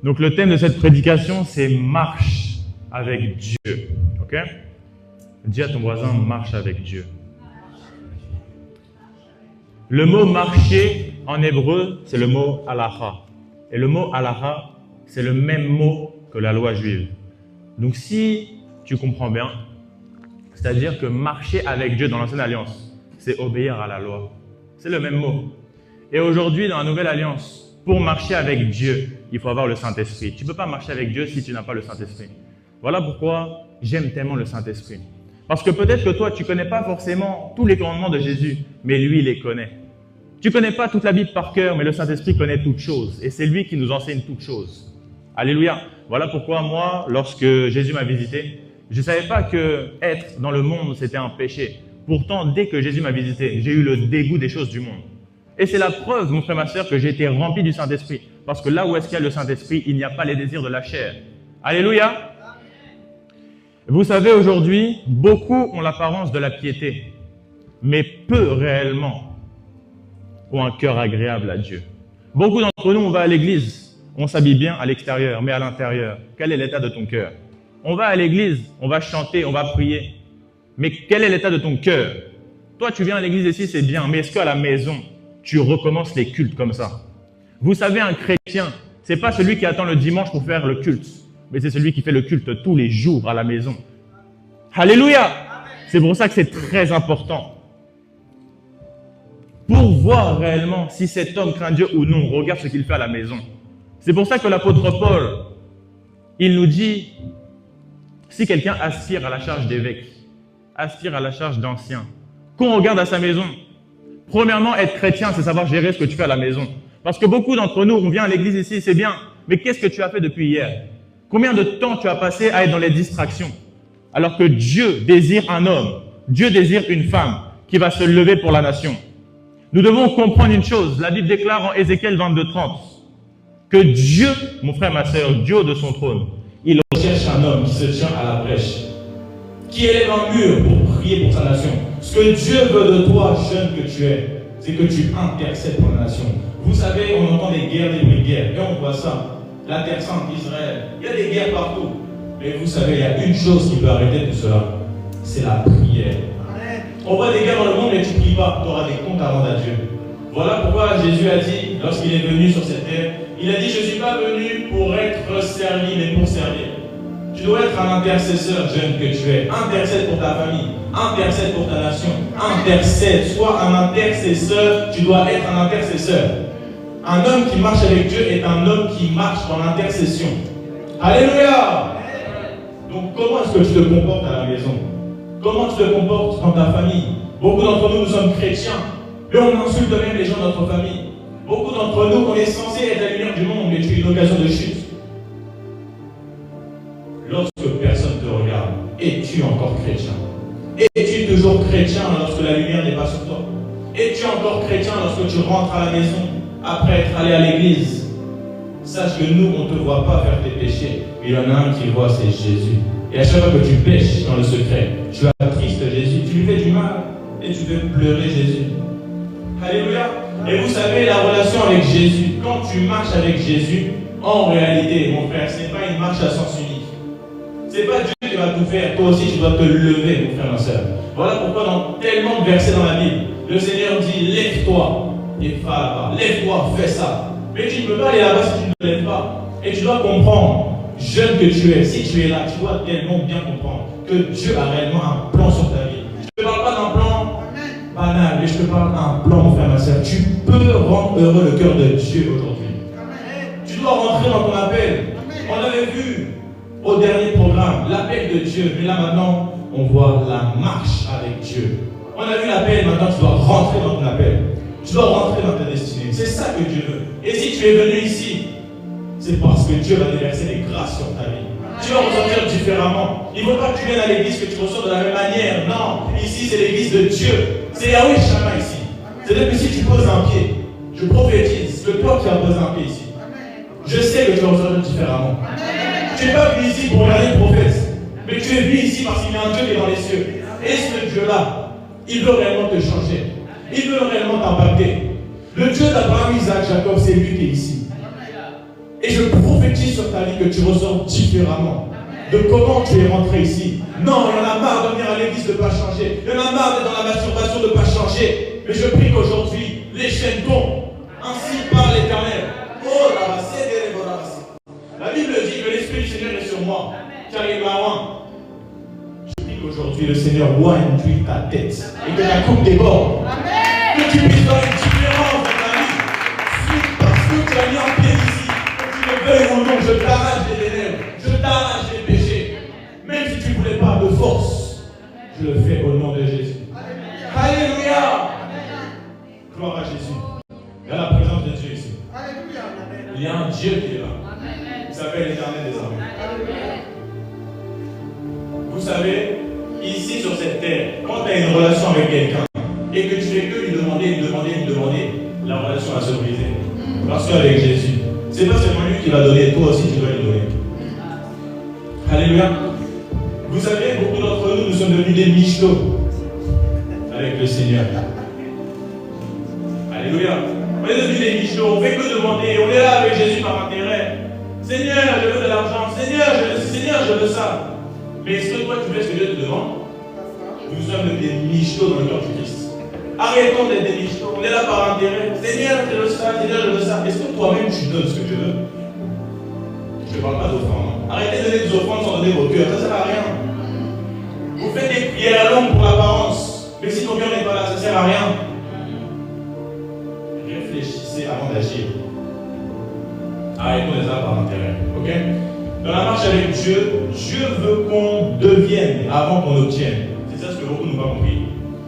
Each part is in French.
Donc le thème de cette prédication, c'est marche avec Dieu. Ok? Dis à ton voisin, marche avec Dieu. Le mot marcher en hébreu, c'est le mot halacha. Et le mot halacha, c'est le même mot que la loi juive. Donc si tu comprends bien, c'est-à-dire que marcher avec Dieu dans l'ancienne alliance, c'est obéir à la loi. C'est le même mot. Et aujourd'hui, dans la nouvelle alliance, pour marcher avec Dieu, il faut avoir le Saint-Esprit. Tu ne peux pas marcher avec Dieu si tu n'as pas le Saint-Esprit. Voilà pourquoi j'aime tellement le Saint-Esprit. Parce que peut-être que toi, tu ne connais pas forcément tous les commandements de Jésus, mais lui, il les connaît. Tu ne connais pas toute la Bible par cœur, mais le Saint-Esprit connaît toutes choses. Et c'est lui qui nous enseigne toutes choses. Alléluia. Voilà pourquoi moi, lorsque Jésus m'a visité, je ne savais pas que être dans le monde, c'était un péché. Pourtant, dès que Jésus m'a visité, j'ai eu le dégoût des choses du monde. Et c'est la preuve, mon frère, ma soeur, que j'ai été rempli du Saint-Esprit. Parce que là où est-ce qu'il y a le Saint-Esprit, il n'y a pas les désirs de la chair. Alléluia. Vous savez, aujourd'hui, beaucoup ont l'apparence de la piété, mais peu réellement ont un cœur agréable à Dieu. Beaucoup d'entre nous, on va à l'église, on s'habille bien à l'extérieur, mais à l'intérieur, quel est l'état de ton cœur? On va à l'église, on va chanter, on va prier, mais quel est l'état de ton cœur? Toi, tu viens à l'église ici, c'est bien, mais est-ce qu'à la maison, tu recommences les cultes comme ça? Vous savez, un chrétien, c'est pas celui qui attend le dimanche pour faire le culte, mais c'est celui qui fait le culte tous les jours à la maison. Alléluia! C'est pour ça que c'est très important. Pour voir réellement si cet homme craint Dieu ou non, regarde ce qu'il fait à la maison. C'est pour ça que l'apôtre Paul, il nous dit, si quelqu'un aspire à la charge d'évêque, aspire à la charge d'ancien, qu'on regarde à sa maison. Premièrement, être chrétien, c'est savoir gérer ce que tu fais à la maison. Parce que beaucoup d'entre nous, on vient à l'église ici, c'est bien, mais qu'est-ce que tu as fait depuis hier? Combien de temps tu as passé à être dans les distractions? Alors que Dieu désire un homme, Dieu désire une femme qui va se lever pour la nation. Nous devons comprendre une chose, la Bible déclare en Ézéchiel 22:30 que Dieu, mon frère, ma soeur, Dieu de son trône, il recherche un homme qui se tient à la brèche, qui élève un mur pour prier pour sa nation. Ce que Dieu veut de toi, jeune que tu es, c'est que tu intercèdes pour la nation. Vous savez, on entend des guerres, des bruits de guerre, et on voit ça. La terre sainte d'Israël, il y a des guerres partout. Mais vous savez, il y a une chose qui peut arrêter tout cela, c'est la prière. On voit des guerres dans le monde, mais tu ne pries pas, tu auras des comptes à rendre à Dieu. Voilà pourquoi Jésus a dit, lorsqu'il est venu sur cette terre, il a dit, je ne suis pas venu pour être servi, mais pour servir. Tu dois être un intercesseur, jeune que tu es. Intercède pour ta famille, intercède pour ta nation, intercède. Sois un intercesseur, tu dois être un intercesseur. Un homme qui marche avec Dieu est un homme qui marche dans l'intercession. Alléluia! Donc comment est-ce que tu te comportes à la maison? Comment tu te comportes dans ta famille? Beaucoup d'entre nous, nous sommes chrétiens, mais on insulte même les gens de notre famille. Beaucoup d'entre nous, on est censé être la lumière du monde, mais tu es une occasion de chute. Lorsque personne te regarde, es-tu encore chrétien? Es-tu toujours chrétien lorsque la lumière n'est pas sur toi? Es-tu encore chrétien lorsque tu rentres à la maison après être allé à l'église? Sache que nous, on ne te voit pas faire tes péchés, mais il y en a un qui voit, c'est Jésus. Et à chaque fois que tu pêches dans le secret, tu attristes Jésus, tu lui fais du mal et tu fais pleurer Jésus. Alléluia. Et vous savez, la relation avec Jésus, quand tu marches avec Jésus, en réalité, mon frère, ce n'est pas une marche à sens unique. Ce n'est pas Dieu qui va tout faire, toi aussi tu dois te lever, mon frère, ma soeur. Voilà pourquoi dans tellement de versets dans la Bible, le Seigneur dit, lève-toi et va là-bas, lève-toi, fais ça. Mais tu ne peux pas aller là-bas si tu ne te lèves pas. Et tu dois comprendre, jeune que tu es, si tu es là, tu dois tellement bien comprendre que Dieu a réellement un plan sur ta vie. Je ne te parle pas d'un plan banal, mais je te parle d'un plan, mon frère, ma soeur. Tu peux rendre heureux le cœur de Dieu aujourd'hui. Tu dois rentrer dans ton appel. On avait vu au dernier programme l'appel de Dieu, mais là maintenant, on voit la marche avec Dieu. On a vu l'appel, maintenant tu dois rentrer dans ton appel. Tu dois rentrer dans ta destinée. C'est ça que Dieu veut. Et si tu es venu ici, c'est parce que Dieu va déverser des grâces sur ta vie. Tu vas ressentir différemment. Il ne faut pas que tu viennes à l'église, que tu ressors de la même manière. Non, ici c'est l'église de Dieu. C'est Yahweh Shammah ici. C'est-à-dire que si tu poses un pied, je prophétise que toi qui as posé un pied ici, je sais que tu vas ressortir différemment. Tu n'es pas venu ici pour regarder le prophète, mais tu es venu ici parce qu'il y a un Dieu qui est dans les cieux. Et ce Dieu-là, il veut réellement te changer. Il veut réellement t'impacter. Le Dieu d'Abraham, Isaac, Jacob, c'est lui qui est ici. Et je prophétise sur ta vie que tu ressors différemment de comment tu es rentré ici. Non, il y en a marre de venir à l'église de ne pas changer. Il y en a marre d'être dans la masturbation de ne pas changer. Mais je prie qu'aujourd'hui, les chaînes tombent. Ainsi parle l'Éternel. Oh, la Bible dit que l'Esprit du Seigneur est sur moi, car il m'a oint. Je prie qu'aujourd'hui, le Seigneur oigne ta tête et que ta coupe déborde. Que tu puisses voir une différence dans ta vie. Parce que tu as mis en pied ici, que tu le veuilles ou non, je t'arrache des ténèbres, je t'arrache des péchés. Même si tu ne voulais pas de force, je le fais au nom de Jésus. Alléluia. Gloire à Jésus. Il y a la présence de Dieu ici. Il y a un Dieu qui est là. Il s'appelle l'Éternel des armées. Vous savez, ici sur cette terre, quand tu as une relation avec quelqu'un et que tu fais que lui demander, la relation va se briser. Parce qu'avec Jésus, c'est pas seulement lui qui va donner, toi aussi tu dois lui donner. Alléluia. Vous savez, beaucoup d'entre nous, nous sommes devenus des michetots avec le Seigneur. Alléluia. On est devenus des michetots, on ne fait que demander, on est là avec Jésus par intérêt. Seigneur, je veux de l'argent. Seigneur, je veux ça. Mais est-ce que toi, tu fais ce que Dieu te demande? Nous sommes des michetots dans le corps du Christ. Arrêtons d'être des michetots. On est là par intérêt. Seigneur, je veux ça. Seigneur, je veux ça. Est-ce que toi-même, tu donnes ce que tu veux? Je ne parle pas d'offrande. Arrêtez de donner des offrandes sans donner vos cœurs. Ça ne sert à rien. Vous faites des prières longues pour l'apparence. Mais si ton cœur n'est pas là, ça ne sert à rien. Réfléchissez avant d'agir. Arrêtons les arts par intérêt. Ok? Dans la marche avec Dieu, Dieu veut qu'on devienne avant qu'on obtienne. C'est ça ce que beaucoup n'ont pas compris.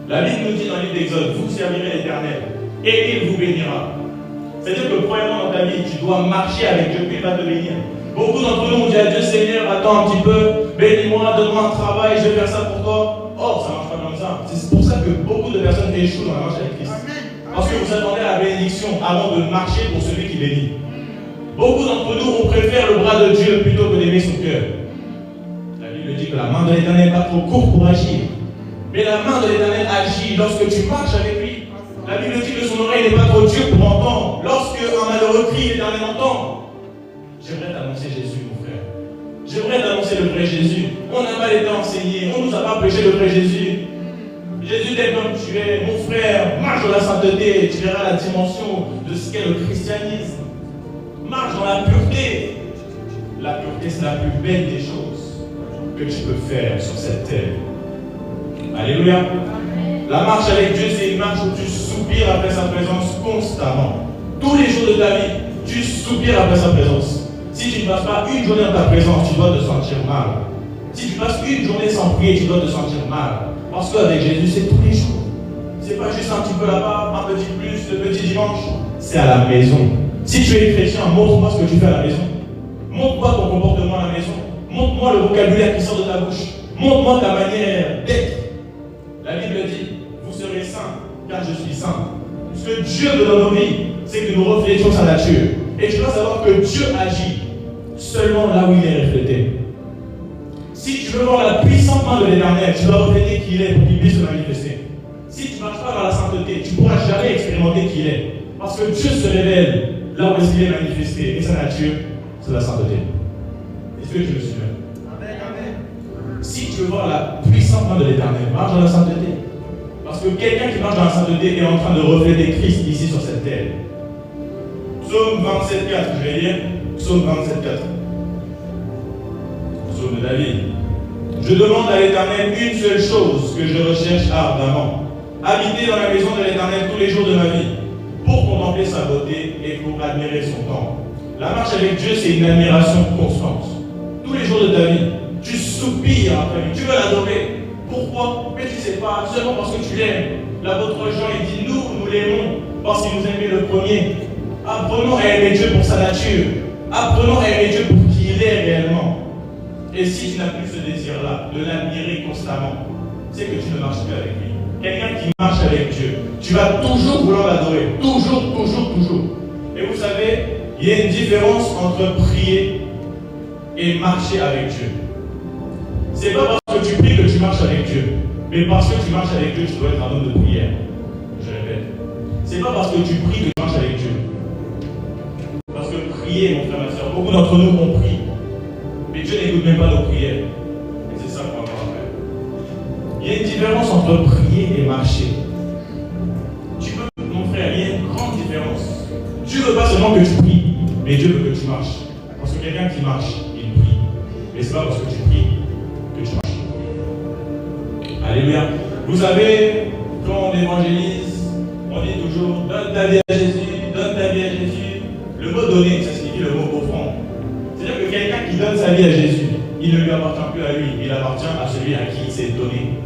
La Bible nous dit dans le livre d'Exode, vous servirez l'Éternel et il vous bénira. C'est-à-dire que premièrement dans ta vie, tu dois marcher avec Dieu, puis il va te bénir. Beaucoup d'entre nous ont dit à Dieu, Seigneur, attends un petit peu, bénis-moi, donne-moi un travail, je vais faire ça pour toi. Or, ça ne marche pas comme ça. C'est pour ça que beaucoup de personnes échouent dans la marche avec Christ. Parce que vous attendez la bénédiction avant de marcher pour celui qui bénit. Beaucoup d'entre nous, on préfère le bras de Dieu plutôt que d'aimer son cœur. La Bible dit que la main de l'Éternel n'est pas trop courte pour agir. Mais la main de l'Éternel agit lorsque tu marches avec lui. La Bible dit que son oreille n'est pas trop dure pour entendre. Lorsque un malheureux crie, l'Éternel entend. J'aimerais t'annoncer Jésus, mon frère. J'aimerais t'annoncer le vrai Jésus. On n'a pas été enseigné. On ne nous a pas prêché le vrai Jésus. Jésus t'aime comme tu es. Mon frère, marche dans la sainteté et tu verras la dimension de ce qu'est le christianisme. Marche dans la pureté. La pureté, c'est la plus belle des choses que tu peux faire sur cette terre. Alléluia. La marche avec Dieu, c'est une marche où tu soupires après sa présence constamment. Tous les jours de ta vie, tu soupires après sa présence. Si tu ne passes pas une journée dans ta présence, tu dois te sentir mal. Si tu passes une journée sans prier, tu dois te sentir mal. Parce qu'avec Jésus, c'est tous les jours. C'est pas juste un petit peu là-bas, un petit plus, le petit dimanche. C'est à la maison. Si tu es chrétien, montre-moi ce que tu fais à la maison. Montre-moi ton comportement à la maison. Montre-moi le vocabulaire qui sort de ta bouche. Montre-moi ta manière d'être. La Bible dit, vous serez saints, car je suis saint. Ce que Dieu veut dans nos vies, c'est que nous reflétions sa nature. Et tu dois savoir que Dieu agit seulement là où il est reflété. Si tu veux voir la puissante main de l'Éternel, tu dois refléter qui il est pour qu'il puisse se manifester. Si tu ne marches pas dans la sainteté, tu ne pourras jamais expérimenter qui il est. Parce que Dieu se révèle là où il est manifesté. Et sa nature, c'est la sainteté. Est-ce que je me suis bien? Si tu veux voir la puissante main de l'Éternel, marche dans la sainteté. Parce que quelqu'un qui marche dans la sainteté est en train de refléter Christ ici sur cette terre. Psaume 27,4, je vais lire. Psaume 27,4. Psaume de David. Je demande à l'Éternel une seule chose que je recherche ardemment. Habiter dans la maison de l'Éternel tous les jours de ma vie, pour contempler sa beauté et pour admirer son temple. La marche avec Dieu, c'est une admiration constante. Tous les jours de ta vie, tu soupires après lui, tu veux l'adorer. Pourquoi? Mais tu ne sais pas, seulement parce que tu l'aimes. L'apôtre Jean, il dit, nous l'aimons parce qu'il nous a aimé le premier. Apprenons à aimer Dieu pour sa nature. Apprenons à aimer Dieu pour qui il est réellement. Et si tu n'as plus ce désir-là, de l'admirer constamment, c'est que tu ne marches plus avec lui. Quelqu'un qui marche avec Dieu, tu vas toujours vouloir l'adorer. Toujours. Et vous savez, il y a une différence entre prier et marcher avec Dieu. C'est pas parce que tu pries que tu marches avec Dieu, mais parce que tu marches avec Dieu, tu dois être un homme de prière. Je répète. C'est pas parce que tu pries que tu marches avec Dieu. Parce que prier, mon frère, ma soeur, beaucoup d'entre nous ont prié. Mais Dieu n'écoute même pas nos prières. Et c'est ça qu'on va faire. Il y a une différence entre prier et marcher. Tu peux, mon frère, il y a une grande différence. Dieu ne veut pas seulement que tu pries, mais Dieu veut que tu marches. Parce que quelqu'un qui marche, il prie. Mais ce n'est pas parce que tu pries que tu marches. Alléluia. Vous savez, quand on évangélise, on dit toujours donne ta vie à Jésus, donne ta vie à Jésus. Le mot donner, ça signifie le mot offrande. C'est-à-dire que quelqu'un qui donne sa vie à Jésus, il ne lui appartient plus à lui, il appartient à celui à qui il s'est donné.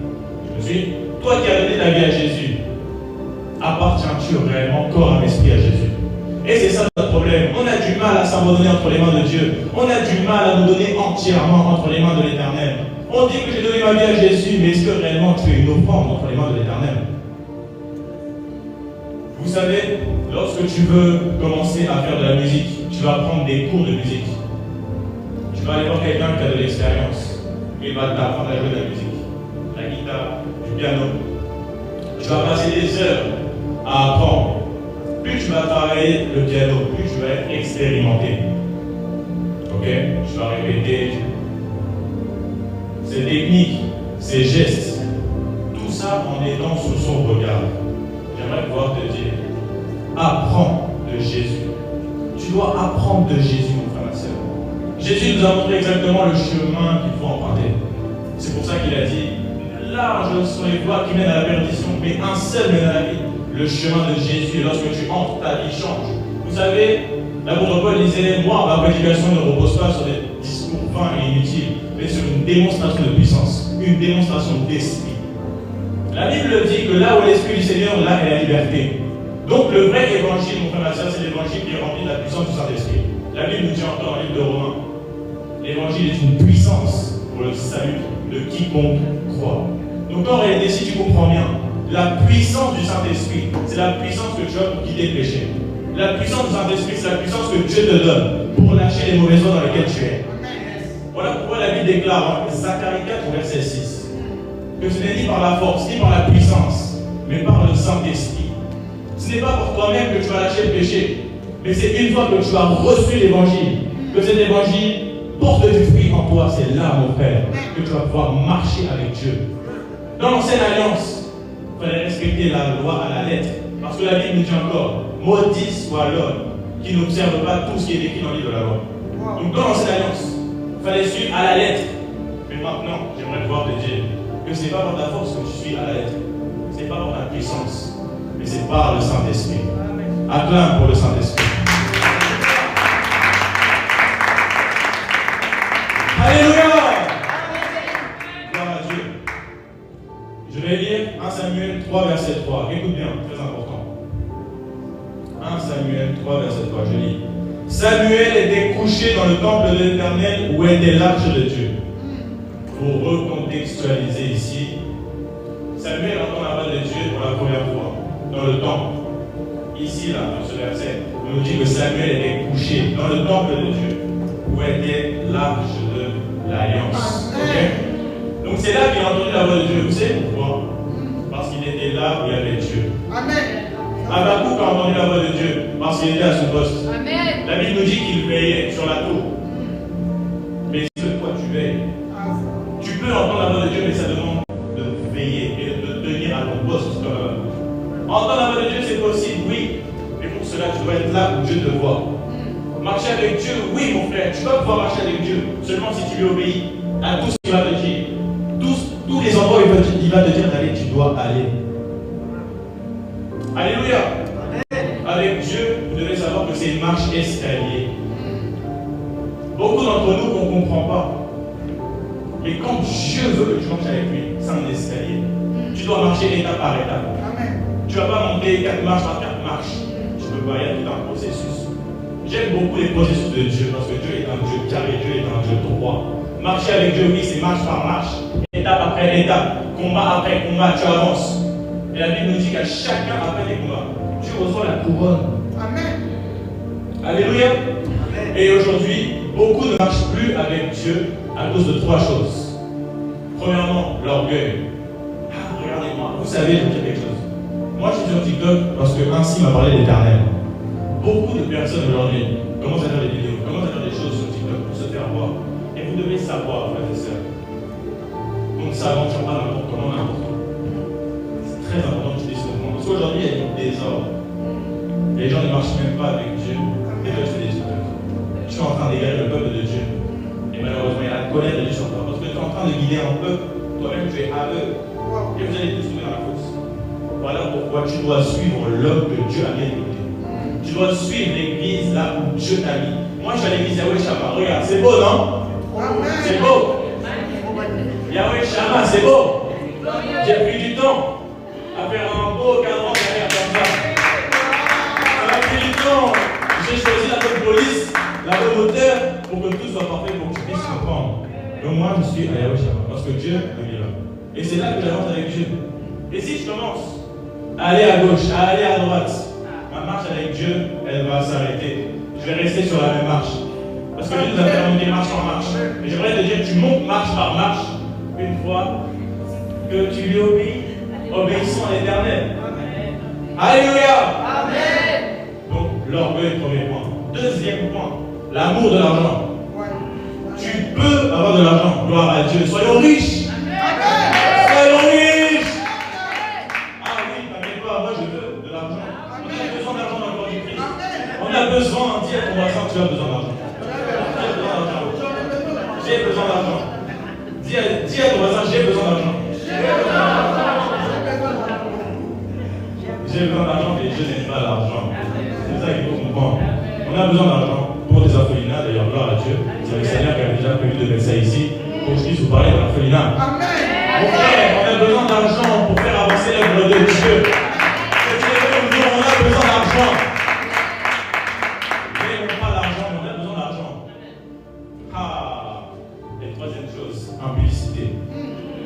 Tu me suis? Toi qui as donné ta vie à Jésus, appartiens-tu réellement corps et esprit à Jésus? Et c'est ça notre problème. On a du mal à s'abandonner entre les mains de Dieu. On a du mal à nous donner entièrement entre les mains de l'Éternel. On dit que j'ai donné ma vie à Jésus, mais est-ce que réellement tu es une offrande entre les mains de l'Éternel? Vous savez, lorsque tu veux commencer à faire de la musique, tu vas prendre des cours de musique. Tu vas aller voir quelqu'un qui a de l'expérience. Il va t'apprendre à jouer de la musique, la guitare, du piano. Tu vas passer des heures à apprendre. Plus tu vas travailler le piano, plus tu vas être expérimenté. Ok? Tu vas répéter. Ces techniques, ces gestes, tout ça en étant sous son regard. J'aimerais pouvoir te dire, apprends de Jésus. Tu dois apprendre de Jésus, mon frère, ma soeur. Jésus nous a montré exactement le chemin qu'il faut emprunter. C'est pour ça qu'il a dit, larges sont les voies qui mènent à la perdition, mais un seul mène à la vie. Le chemin de Jésus, lorsque tu entres, ta vie change. Vous savez, l'apôtre Paul disait, moi, ma prédication ne repose pas sur des discours vains et inutiles, mais sur une démonstration de puissance, une démonstration d'esprit. La Bible dit que là où l'Esprit du Seigneur, là est la liberté. Donc le vrai évangile, mon frère, ma soeur, c'est l'évangile qui est rempli de la puissance du Saint-Esprit. La Bible nous dit encore dans le livre de Romains, l'évangile est une puissance pour le salut de quiconque croit. Donc en réalité, si tu comprends bien, la puissance du Saint-Esprit, c'est la puissance que tu as pour quitter le péché. La puissance du Saint-Esprit, c'est la puissance que Dieu te donne pour lâcher les mauvaises voies dans lesquelles tu es. Voilà pourquoi la Bible déclare, Zacharie 4, verset 6, que ce n'est ni par la force, ni par la puissance, mais par le Saint-Esprit. Ce n'est pas pour toi-même que tu vas lâcher le péché, mais c'est une fois que tu as reçu l'évangile, que cet évangile porte du fruit en toi. C'est là, mon frère, que tu vas pouvoir marcher avec Dieu. Dans l'ancienne alliance, il fallait respecter la loi à la lettre, parce que la Bible nous dit encore, maudit soit l'homme qui n'observe pas tout ce qui est écrit dans le livre de la loi. Donc dans l'ancienne alliance, il fallait suivre à la lettre. Mais maintenant, j'aimerais pouvoir te dire que ce n'est pas par ta force que tu suis à la lettre. Ce n'est pas par ta puissance, mais c'est par le Saint-Esprit. Acclame pour le Saint-Esprit. Alléluia! Gloire à Dieu. Je vais lire 1 Samuel 3, verset 3. Écoute bien, très important. 1 Samuel 3, verset 3, je lis. Samuel était couché dans le temple de l'Éternel où était l'arche de Dieu. Pour recontextualiser ici, Samuel entend la voix de Dieu pour la première fois dans le temple. Ici, là, dans ce verset, on nous dit que Samuel était couché dans le temple de Dieu où était l'arche de l'Alliance. Okay? Donc c'est là qu'il a entendu la voix de Dieu. Vous savez pourquoi? Parce qu'il était là où il y avait Dieu. Amen. Habakkuk a entendu la voix de Dieu parce qu'il était à son poste. Amen. La Bible nous dit qu'il veillait sur la tour. Mais c'est toi tu veilles. Tu peux entendre la voix de Dieu, mais ça demande de veiller et de tenir à ton poste. Entendre la voix de Dieu, c'est possible, oui. Mais pour cela, tu dois être là où Dieu te voit. Marcher avec Dieu, oui mon frère, tu vas pouvoir marcher avec Dieu seulement si tu lui obéis à tout ce qu'il va te dire. Tous les endroits où il va te dire d'aller, tu dois aller. Alléluia. Avec Dieu, vous devez savoir que c'est une marche escalier. Beaucoup d'entre nous, on ne comprend pas. Mais quand Dieu veut que tu marches avec lui, c'est un escalier. Tu dois marcher étape par étape. Amen. Tu ne vas pas monter 4 marches par 4 marches. Tu peux pas, il y a tout un processus. J'aime beaucoup les processus de Dieu parce que Dieu est un Dieu carré, Dieu est un Dieu droit. Marcher avec Dieu, oui, c'est marche par marche, étape après étape, combat après combat, tu avances. Et la Bible nous dit qu'à chacun après des combats, tu reçois la couronne. Amen. Alléluia. Amen. Et aujourd'hui, beaucoup ne marchent plus avec Dieu à cause de 3 choses. Premièrement, l'orgueil. Ah, regardez-moi, vous savez, je vais dire quelque chose. Moi, je suis sur TikTok parce que ainsi m'a parlé l'Éternel. Beaucoup de personnes aujourd'hui commencent à faire des vidéos, commencent à faire des choses sur TikTok pour se faire voir. Et vous devez savoir, frères et sœurs, on ne s'aventure pas n'importe comment, n'importe où. C'est très important que tu dises comprendre. Parce qu'aujourd'hui, il y a du désordre. Les gens ne marchent même pas avec Dieu. Et toi, tu fais des TikTok. Tu es en train d'égarer le peuple de Dieu. Et malheureusement, il y a la colère de Dieu sur toi. Parce que tu es en train de guider un peuple. Toi-même, tu es aveugle. Et vous allez tous trouver dans la fosse. Voilà pourquoi tu dois suivre l'homme que Dieu a bien écouté. Tu dois suivre l'église là où Dieu t'a mis. Moi, je suis à l'église Yahweh Shammah. Regarde, c'est beau, non? C'est beau. Yahweh Shammah, c'est beau. J'ai pris du temps à faire un beau cadran derrière comme ça. Ça m'a pris du temps. J'ai choisi la bonne police, la bonne hauteur pour que tout soit parfait, pour que tu puisses comprendre. Mais moi, je suis à Yahweh Shammah parce que Dieu me met là. Et c'est là que j'avance avec Dieu. Et si je commence à aller à gauche, à aller à droite, ma marche avec Dieu, elle va s'arrêter. Je vais rester sur la même marche. Parce que Dieu nous a fait monter marche en marche. Et j'aimerais te dire, tu montes marche par marche, une fois que tu lui obéis, obéissons à l'Éternel. Alléluia. Amen. Donc, l'orgueil, premier point. Deuxième point, l'amour de l'argent. Tu peux avoir de l'argent, gloire à Dieu. Soyons riches. Soyons riches. Ah oui, t'inquiète pas, moi je veux de l'argent. On a besoin d'argent dans le corps du Christ. On a besoin, dis à ton voisin que tu as besoin d'argent. J'ai besoin d'argent. Dis à ton voisin, j'ai besoin d'argent. J'ai besoin d'argent, mais je n'aime pas l'argent. C'est ça qu'il faut comprendre. On a besoin d'argent pour des orphelinats, d'ailleurs, gloire à Dieu. C'est le Seigneur qui a déjà prévu de mettre ça ici pour que je puisse vous parler de l'orphelinat. Mon frère, on a besoin d'argent pour faire avancer l'œuvre de Dieu. On a besoin d'argent. Mais on n'a pas l'argent, on a besoin d'argent. Ah, et troisième chose, impudicité.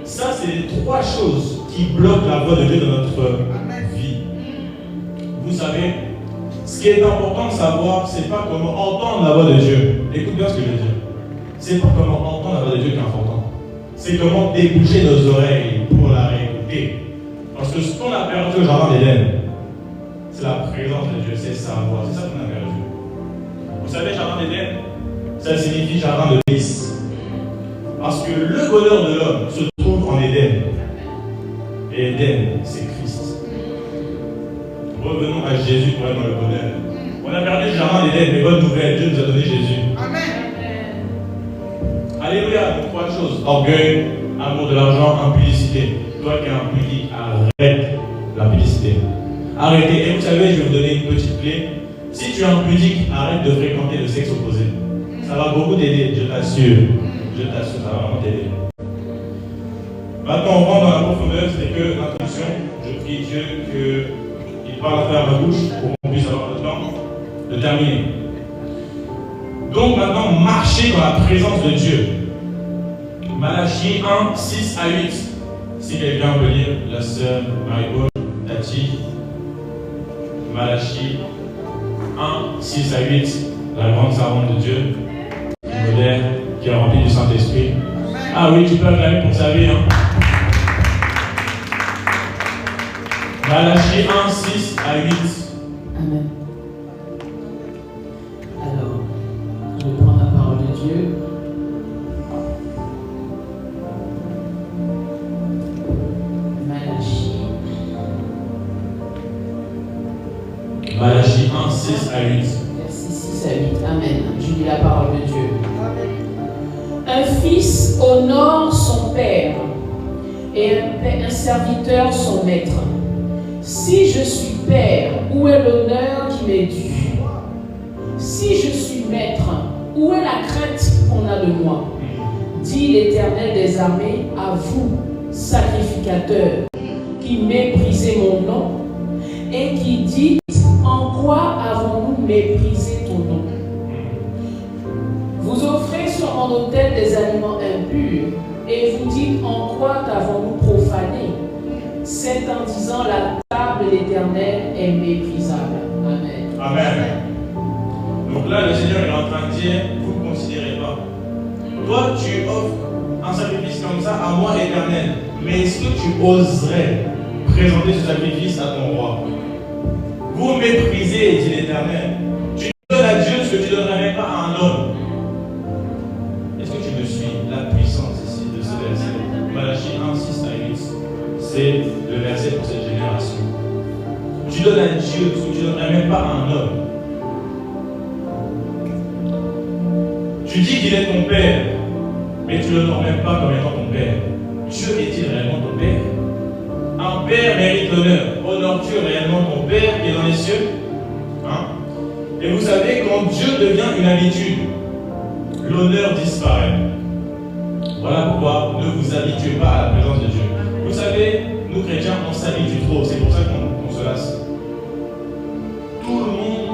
Ça, c'est les trois choses qui bloquent la voie de Dieu dans notre vie. Vous savez, ce qui est important de savoir, c'est pas comment entendre la voix de Dieu. Écoute bien ce que je veux dire. C'est pas comment entendre la voix de Dieu qui est important. C'est comment déboucher nos oreilles pour la réécouter. Parce que ce qu'on a perdu au jardin d'Éden, c'est la présence de Dieu, c'est sa voix. C'est ça qu'on a perdu. Vous savez, jardin d'Éden, ça signifie jardin de délices. Parce que le bonheur de l'homme se trouve en Éden. Et Éden, c'est Christ. Revenons à Jésus pour être dans le bonheur. On a perdu le jardin d'Éden, mais bonne nouvelle, Dieu nous a donné Jésus. Amen. Alléluia, donc trois choses. Orgueil, amour de l'argent, impudicité. Toi qui es impudique, arrête l'impudicité. Arrêtez. Et vous savez, je vais vous donner une petite clé. Si tu es impudique, arrête de fréquenter le sexe opposé. Ça va beaucoup t'aider, je t'assure. Je t'assure, ça va vraiment t'aider. Maintenant, on rentre dans la profondeur, c'est que l'introduction, je prie Dieu qu'il parle à travers ma bouche pour qu'on puisse avoir le temps de terminer. Donc maintenant, marcher dans la présence de Dieu. Malachie 1, 6 à 8. Si quelqu'un peut lire, la sœur Marie-Paul, Tati. Malachie 1, 6 à 8. La grande servante de Dieu, moderne, qui est remplie du Saint-Esprit. Ah oui, tu peux acclamer pour sa vie. Hein. Malachie 1, 6 à 8. Amen. Alors, je vais prendre la parole de Dieu. Malachie 1, 6 à 8. Verset 6 à 8. Amen. Je lis la parole de Dieu. Un fils honore son père et un serviteur son maître. Si je suis père, où est l'honneur qui m'est dû? Si je suis maître, où est la crainte qu'on a de moi? Dit l'Éternel des armées à vous, sacrificateurs, qui méprisez mon nom et qui dites: en quoi avons-nous méprisé ton nom? Vous offrez sur mon autel des aliments impurs et vous dites: en quoi t'avons-nous profané? C'est en disant: la table de l'Éternel est méprisable. Amen. Amen. Donc là, le Seigneur est en train de dire: vous ne considérez pas. Toi, tu offres un sacrifice comme ça à moi, Éternel. Mais est-ce que tu oserais présenter ce sacrifice à ton roi? Vous méprisez, dit l'Éternel. C'est le verset pour cette génération. Tu donnes à Dieu ce que tu ne donnerais même pas à un homme. Tu dis qu'il est ton père, mais tu ne l'honores même pas comme étant ton père. Dieu est-il réellement ton père? Un père mérite l'honneur. Honores-tu réellement ton père qui est dans les cieux? Hein? Et vous savez, quand Dieu devient une habitude, l'honneur disparaît. Voilà pourquoi ne vous habituez pas à la présence de Dieu. Vous savez, nous chrétiens, on s'habitue trop. C'est pour ça qu'on se lasse. Tout le monde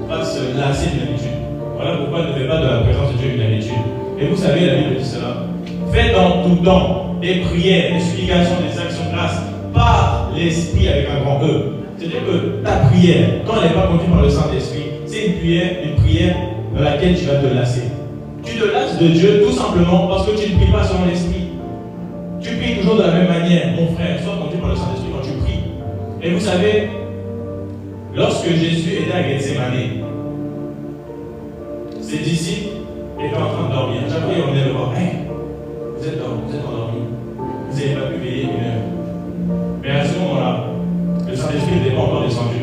va se lasser d'une habitude. Voilà pourquoi ne faites pas de la présence de Dieu une habitude. Et vous savez, la Bible dit cela. Faites en tout temps des prières, des supplications, des actions de grâce par l'Esprit avec un grand E. C'est-à-dire que ta prière, quand elle n'est pas conduite par le Saint-Esprit, c'est une prière dans laquelle tu vas te lasser. Tu te lasses de Dieu tout simplement parce que tu ne pries pas selon l'Esprit. Tu pries toujours de la même manière, mon frère, sois conduit par le Saint-Esprit quand tu pries. Et vous savez, lorsque Jésus était à Gethsémani, ses disciples étaient en train de dormir. Chaque fois, ils venaient le voir. Hey, vous êtes endormis. Vous n'avez pas pu veiller une heure. Mais à ce moment-là, le Saint-Esprit n'était pas encore descendu.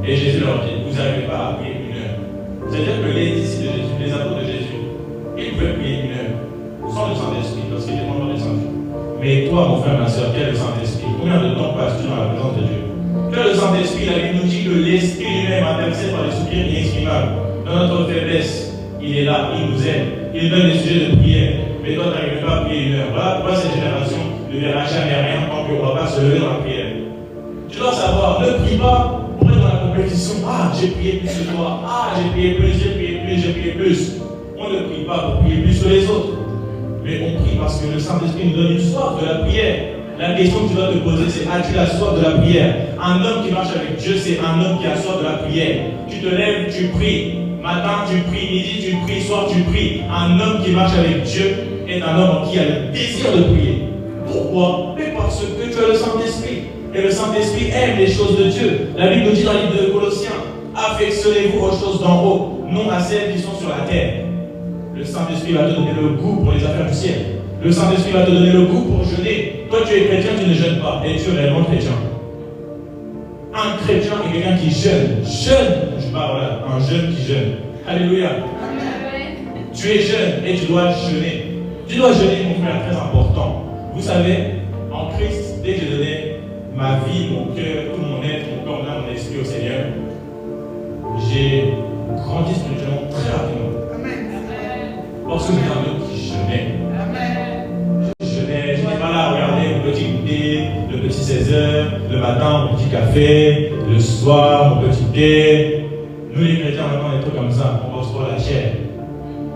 Et Jésus leur dit, vous n'arrivez pas à prier une heure. C'est-à-dire que les disciples de Jésus, les apôtres de Jésus, ils pouvaient prier une heure sans le Saint-Esprit parce qu'il n'était pas encore descendu. Mais toi, mon frère, ma soeur, quel est le Saint-Esprit? Combien de temps passes-tu dans la présence de Dieu? Quel est le Saint-Esprit? La Bible nous dit que l'Esprit lui-même intercède par les soupirs inexprimables. Dans notre faiblesse, il est là, il nous aide, il donne des sujets de prière. Mais toi, tu n'arrives pas à prier une heure. Voilà pourquoi cette génération ne verra jamais rien tant qu'on ne va pas se lever dans la prière. Tu dois savoir, ne prie pas pour être dans la compétition. Ah, j'ai prié plus que toi. Ah, j'ai prié plus, j'ai prié plus, j'ai prié plus. On ne prie pas pour prier plus que les autres. Mais on prie parce que le Saint-Esprit nous donne une soif de la prière. La question que tu dois te poser, c'est as-tu la soif de la prière? Un homme qui marche avec Dieu, c'est un homme qui a soif de la prière. Tu te lèves, tu pries. Matin, tu pries. Midi, tu pries. Soir, tu pries. Un homme qui marche avec Dieu est un homme qui a le désir de prier. Pourquoi? Mais parce que tu as le Saint-Esprit. Et le Saint-Esprit aime les choses de Dieu. La Bible nous dit dans le livre de Colossiens, affectionnez-vous aux choses d'en haut, non à celles qui sont sur la terre. Le Saint-Esprit va te donner le goût pour les affaires du ciel. Le Saint-Esprit va te donner le goût pour jeûner. Toi, tu es chrétien, tu ne jeûnes pas. Et tu es réellement chrétien. Un chrétien est quelqu'un qui jeûne. Jeûne. Je parle là, un jeune qui jeûne. Alléluia. Amen. Tu es jeune et tu dois jeûner. Tu dois jeûner, mon frère, très important. Vous savez, en Christ, dès que j'ai donné ma vie, mon cœur, tout mon être, mon corps, l'âme, mon esprit au Seigneur, j'ai grandi spirituellement très rapidement. Parce que j'étais un homme qui jeûnait. Je jeûnais, je n'étais pas là à regarder mon petit goûter, le petit 16h, le matin, mon petit café, le soir, mon petit thé. Nous les chrétiens, maintenant, on est trop comme ça, on pense pas la chair.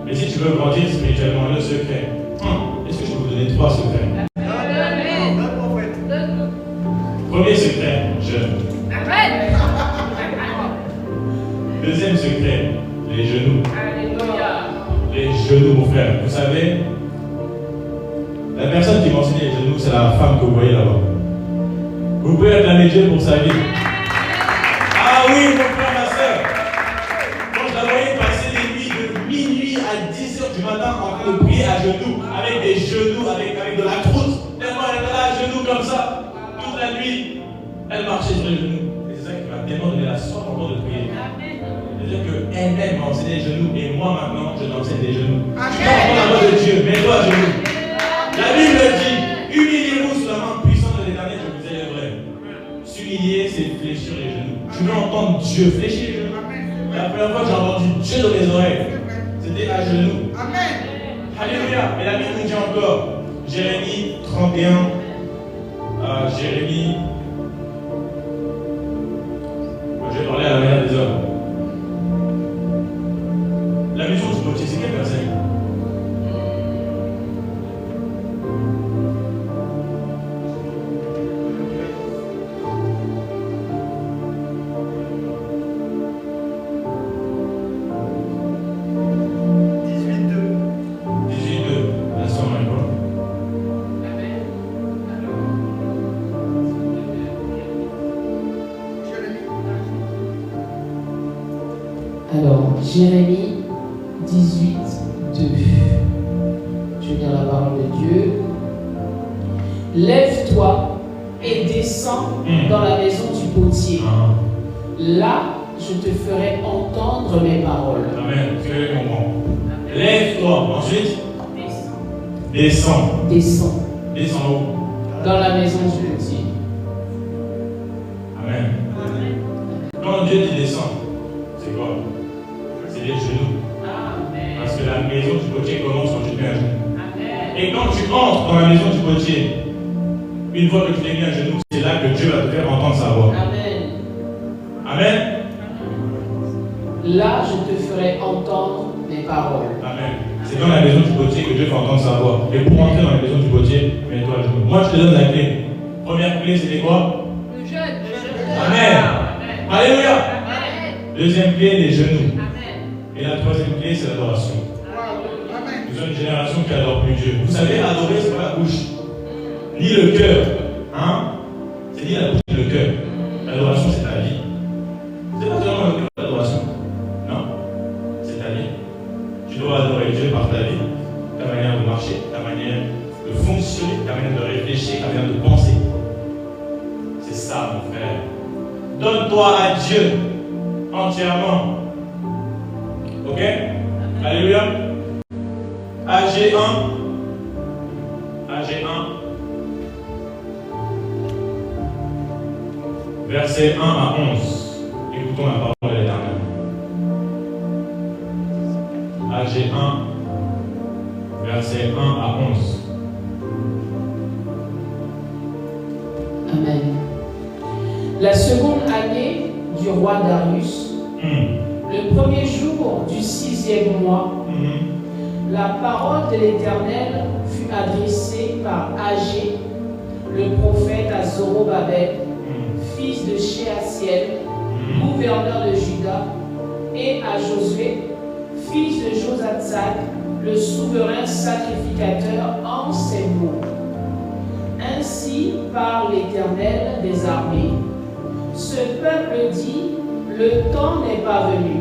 Mais si tu veux grandir spirituellement, le secret, est-ce que je peux vous donner 3 secrets? Premier secret, jeûne. Deuxième secret, les genoux. Les genoux, mon frère. Vous savez, la personne qui m'a enseigné les genoux, c'est la femme que vous voyez là-bas. Vous pouvez acclamer Dieu pour sa vie. Ah oui, mon frère, ma soeur. Quand je la voyais passer des nuits de minuit à 10h du matin en train de prier à genoux, avec des genoux, avec de la croûte, tellement elle était là à genoux comme ça, toute la nuit, elle marchait sur les genoux. Et c'est ça qui m'a tellement donné la soif encore de prier. C'est-à-dire qu'elle-même m'a enseigné les genoux et moi maintenant je t'enseigne les genoux. Tu dois entendre la voix de Dieu, mets-toi à genoux. La Bible dit, humiliez-vous sous la main puissante de l'Éternel, je vous élèverai. S'humilier, c'est fléchir les genoux. Tu veux entendre Dieu fléchir les genoux. La première fois que j'ai entendu Dieu dans mes oreilles, c'était à genoux. Amen. Alléluia. Et la Bible nous dit encore, Jérémie 31, Jérémie, je vais parler à la manière des hommes. La maison du potier, c'est quelle personne? Alors, Jérémie 18, 2. Je vais lire la parole de Dieu. Lève-toi et descends dans la maison du potier. Là, je te ferai entendre mes paroles. Amen. Tu veux comprendre. Lève-toi. Ensuite, descends. Descends. Descends où? Dans la maison du potier. Amen. Quand Dieu dit descends, c'est quoi? C'est les genoux. Parce que la maison du potier commence quand tu te mets à genoux. Et quand tu entres dans la maison du potier, une fois que tu t'es mis à genoux, c'est là que Dieu va te faire entendre sa voix. Amen. Amen. Là, je te ferai entendre mes paroles. Amen. C'est dans la maison du potier que Dieu fait entendre sa voix. Et pour entrer dans la maison du potier, mets-toi à genoux. Moi, je te donne la clé. Première clé, c'était quoi? Le jeûne. Amen. Alléluia. Deuxième clé, les genoux. Amen. Et la troisième clé, c'est l'adoration. Nous sommes une génération qui adore plus Dieu. Vous savez, adorer, c'est pas la bouche, ni le cœur. Hein? C'est ni la bouche ni le cœur. L'adoration, c'est ta vie. C'est pas seulement le cœur, l'adoration. Non. C'est ta vie. Tu dois adorer Dieu par ta vie, ta manière de marcher, ta manière de fonctionner, ta manière de réfléchir, ta manière de penser. C'est ça, mon frère. Donne-toi à Dieu entièrement. Ok? Alléluia. AG 1. AG 1. Versets 1 à 11. Écoutons la parole de l'Éternel. AG 1. Versets 1 à 11. Amen. La seconde année du roi Darius, le premier jour du 6e mois, la parole de l'Éternel fut adressée par Agé, le prophète, à Zorobabel, fils de Shealtiel, gouverneur de Juda, et à Josué, fils de Josatzak, le souverain sacrificateur, en ces mots. Ainsi parle l'Éternel des armées. Ce peuple dit, le temps n'est pas venu.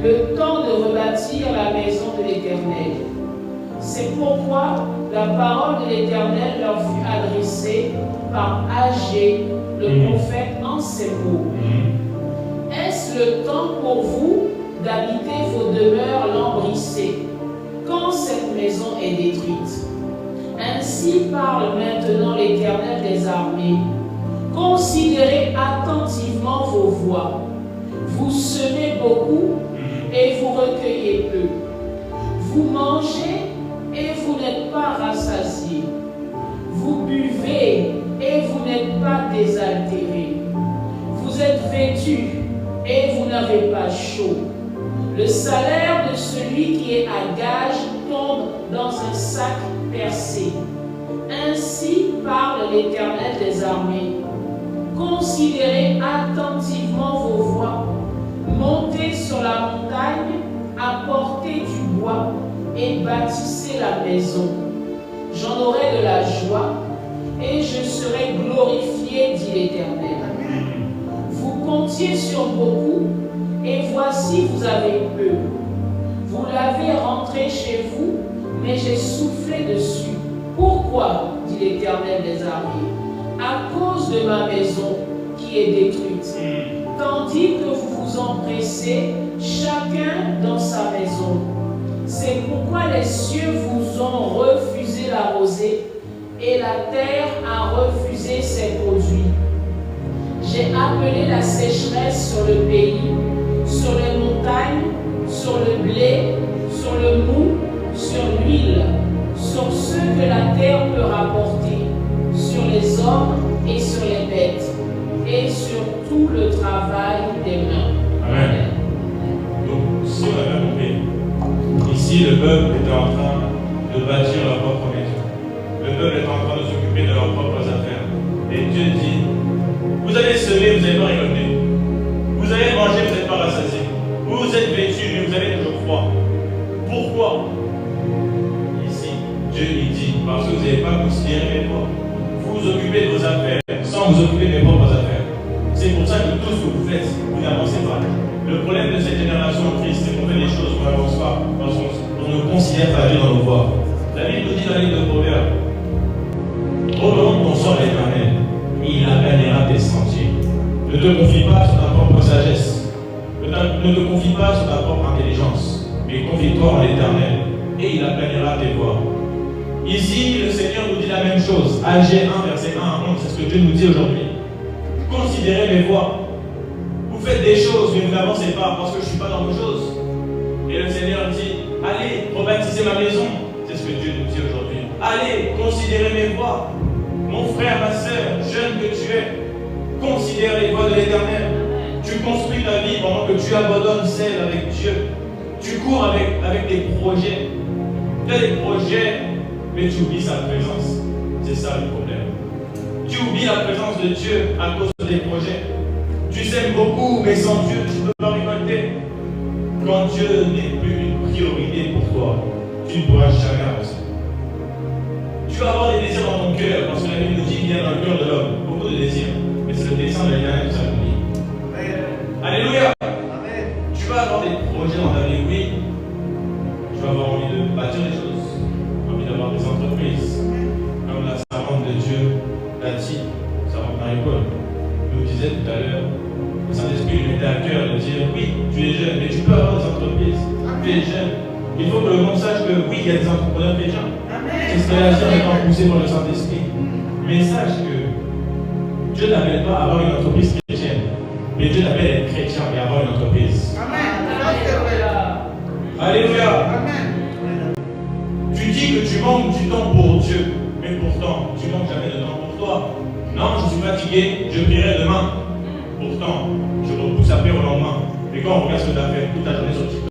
Le temps de rebâtir la maison de l'Éternel. C'est pourquoi la parole de l'Éternel leur fut adressée par Agé, le prophète, en ces mots. Est-ce le temps pour vous d'habiter vos demeures lambrissées, quand cette maison est détruite? Ainsi parle maintenant l'Éternel des armées. Considérez attentivement vos voies. Vous semez beaucoup et vous recueillez peu. Vous mangez et vous n'êtes pas rassasiés. Vous buvez et vous n'êtes pas désaltérés. Vous êtes vêtus et vous n'avez pas chaud. Le salaire de celui qui est à gage tombe dans un sac percé. Ainsi parle l'Éternel des armées. Considérez attentivement vos voies. Montez sur la montagne, apportez du bois et bâtissez la maison. J'en aurai de la joie et je serai glorifié, dit l'Éternel. Vous comptiez sur beaucoup et voici vous avez peu. Vous l'avez rentré chez vous, mais j'ai soufflé dessus. Pourquoi, dit l'Éternel des armées? À cause de ma maison qui est détruite. Tandis que vous vous empressez, chacun dans sa maison. C'est pourquoi les cieux vous ont refusé la rosée et la terre a refusé ses produits. J'ai appelé la sécheresse sur le pays, sur les montagnes, sur le blé, sur le mou, sur l'huile, sur ceux que la terre peut rapporter, sur les hommes et sur les bêtes, et sur tout le travail des mains. Amen. Donc, si on a bien compris, ici le peuple était en train de bâtir leur propre maison. Le peuple était en train de s'occuper de leurs propres affaires. Et Dieu dit, vous allez semer, vous n'allez pas récolter. Vous allez manger, vous n'êtes pas rassasiés. Vous êtes vêtus, mais vous avez toujours froid. Pourquoi? Ici, Dieu lui dit, parce que vous n'avez pas considéré mes voies. Vous vous occupez de vos affaires sans vous occuper de mes propres affaires. C'est pour ça que tout ce que vous faites, vous n'avancez pas. Le problème de cette génération triste, c'est qu'on fait des choses qu'on n'avance pas, parce qu'on ne considère pas Dieu dans nos voies. La Bible nous dit dans le livre de Proverbes, remonte ton sort à l'Éternel, et il te confie pas sur ta propre sagesse. Ne te confie pas sur ta propre intelligence. Mais confie-toi en l'Éternel. Et il aplanira tes voies. Ici, le Seigneur nous dit la même chose. Agé 1, verset 1 à 11. C'est ce que Dieu nous dit aujourd'hui. Considérez mes voies. Vous faites des choses, mais vous n'avancez pas parce que je ne suis pas dans vos choses. Et le Seigneur dit, allez, rebaptisez ma maison. C'est ce que Dieu nous dit aujourd'hui. Allez, considérez mes voies. Mon frère, ma soeur, jeune que tu es, considère les voies de l'Éternel. Tu construis ta vie pendant que tu abandonnes celle avec Dieu. Tu cours avec tes projets. Tu as des projets, mais tu oublies sa présence. C'est ça le problème. Tu oublies la présence de Dieu à cause de tes projets. Tu sèmes beaucoup, mais sans Dieu, tu ne peux pas récolter. Quand Dieu n'est plus une priorité pour toi, tu ne pourras jamais avancer. Tu vas avoir des désirs dans ton cœur, parce que la Bible nous dit qu'il y a dans le cœur de l'homme beaucoup de désirs. Mais c'est le dessein de l'Éternel qui s'accomplit. Alléluia. Amen. Tu vas avoir des projets dans ta vie, oui. Tu vas avoir envie de bâtir des choses, envie d'avoir des entreprises. Comme la servante de Dieu l'a dit, servante Marie-Paul nous disait tout à l'heure, le Saint-Esprit lui mettait à cœur de dire, oui, tu es jeune, mais tu peux avoir des entreprises. Tu es jeune. Il faut que le monde sache que oui, il y a des entrepreneurs chrétiens. C'est ce qu'elle a dit en étant poussé par le Saint-Esprit. Mais sache que Dieu n'appelle pas à avoir une entreprise chrétienne, mais Dieu l'appelle à être chrétien et à avoir une entreprise. Amen. Alléluia. Amen. Tu dis que tu manques du temps pour Dieu, mais pourtant, tu manques jamais de temps pour toi. Non, je suis fatigué, je prierai demain. Pourtant, je repousse après au lendemain. Mais quand on regarde ce que tu as fait toute ta journée sur TikTok,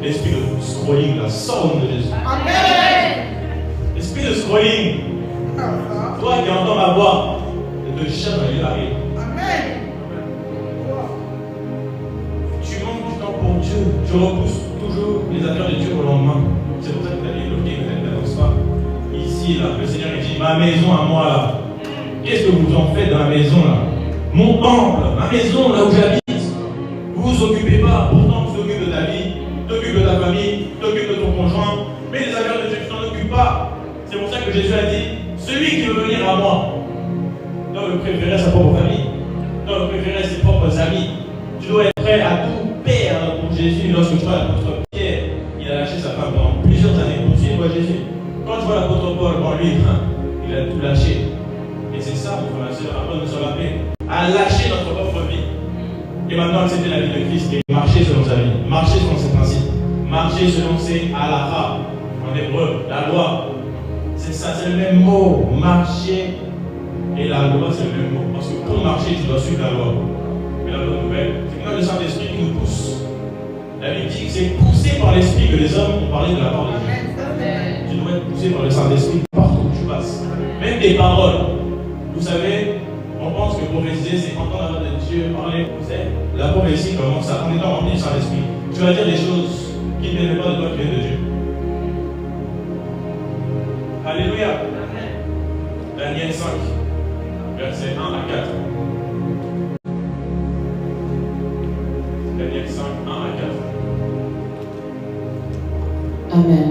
l'esprit de scrolling, là, sort au nom de Jésus. Amen. L'esprit de scrolling, toi qui entends ma voix, ne te cherche à lui arriver. Amen. Tu manques du temps pour Dieu. Tu repousses toujours les affaires de Dieu au lendemain. C'est pour ça que tu as dit bloqué, que tu n'avances pas. Ici, là, le Seigneur dit, ma maison à moi, là. Qu'est-ce que vous en faites dans la maison, là? Mon temple, ma maison, là où j'habite. Vous ne vous occupez pas, pourtant vous occupez de ta vie, t'occupes de ta famille, t'occupes de ton conjoint, mais les affaires de Dieu, tu t'en occupes pas. C'est pour ça que Jésus a dit, celui qui veut venir à moi doit me préférer sa propre famille, doit me préférer ses propres amis. Tu dois être prêt à tout perdre pour Jésus. Lorsque tu vois l'apôtre Pierre, il a lâché sa femme pendant plusieurs années pour suivre Jésus. Quand tu vois l'apôtre Paul, lui, il a tout lâché. Et c'est ça, mon frère, ma soeur, après nous sommes appelés à lâcher notre propre vie. Et maintenant, accepter la vie de Christ et marcher selon sa vie, marcher selon ses principes, marcher selon ses halakha, en hébreu, la loi. C'est ça, c'est le même mot. Marcher et la loi, c'est le même mot. Parce que pour marcher, tu dois suivre la loi. Mais la bonne nouvelle, c'est que le Saint-Esprit qui nous pousse. La Bible dit que c'est poussé par l'Esprit que les hommes ont parlé de la part de Dieu. Tu dois être poussé par le Saint-Esprit partout où tu passes. Même tes paroles. Vous savez, on pense que prophétiser, c'est entendre la voix de Dieu parler. Vous savez, la prophétie commence en étant rempli du Saint-Esprit. Tu vas dire des choses qui ne viennent pas de toi, qui viennent de Dieu. Alléluia. Daniel 5, versets 1 à 4. Daniel 5, 1 à 4. Amen.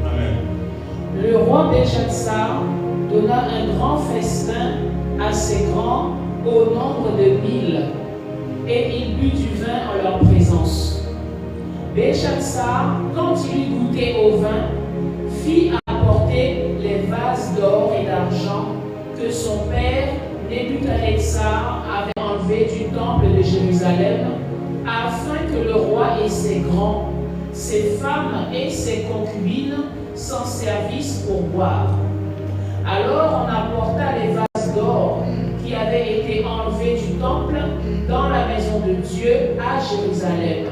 Amen. Le roi Belshazzar donna un grand festin à ses grands au nombre de 1000, et il but du vin en leur présence. Belshazzar, quand il eut goûté au vin, fit apporter les vases d'or et d'argent que son père Nebuchadnezzar avait enlevés du temple de Jérusalem, afin que le roi et ses grands, ses femmes et ses concubines s'en servissent pour boire. Alors on apporta les vases d'or qui avaient été enlevés du temple dans la maison de Dieu à Jérusalem.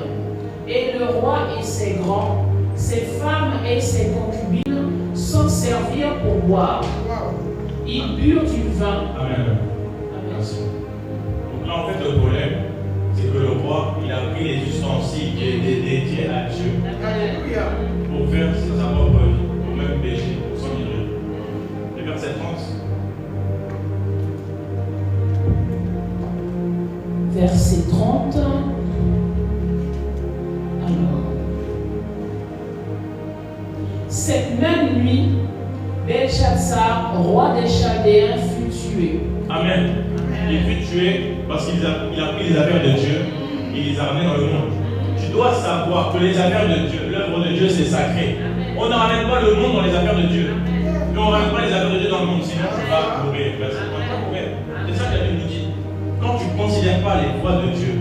Et le roi et ses grands, ses femmes et ses concubines s'en servirent pour boire. Ils burent du vin. Amen. Merci. Donc là, en fait, le problème, c'est que le roi, il a pris les ustensiles qui étaient dédiés à Dieu. Alléluia. Pour faire sa propre vie, pour même pécher, pour s'en livrer. Le verset 30. Verset 30. Alors. Cette même nuit, Belshazzar, roi des Chaldéens, fut tué. Amen. Il fut tué parce qu'il a pris les affaires de Dieu et il les a ramenées dans le monde. Tu dois savoir que les affaires de Dieu, l'œuvre de Dieu, c'est sacré. On ne ramène pas le monde dans les affaires de Dieu. Et on ne ramène pas les affaires de Dieu dans le monde, sinon tu vas mourir. C'est ça que la Bible nous dit. Quand tu ne considères pas les voies de Dieu,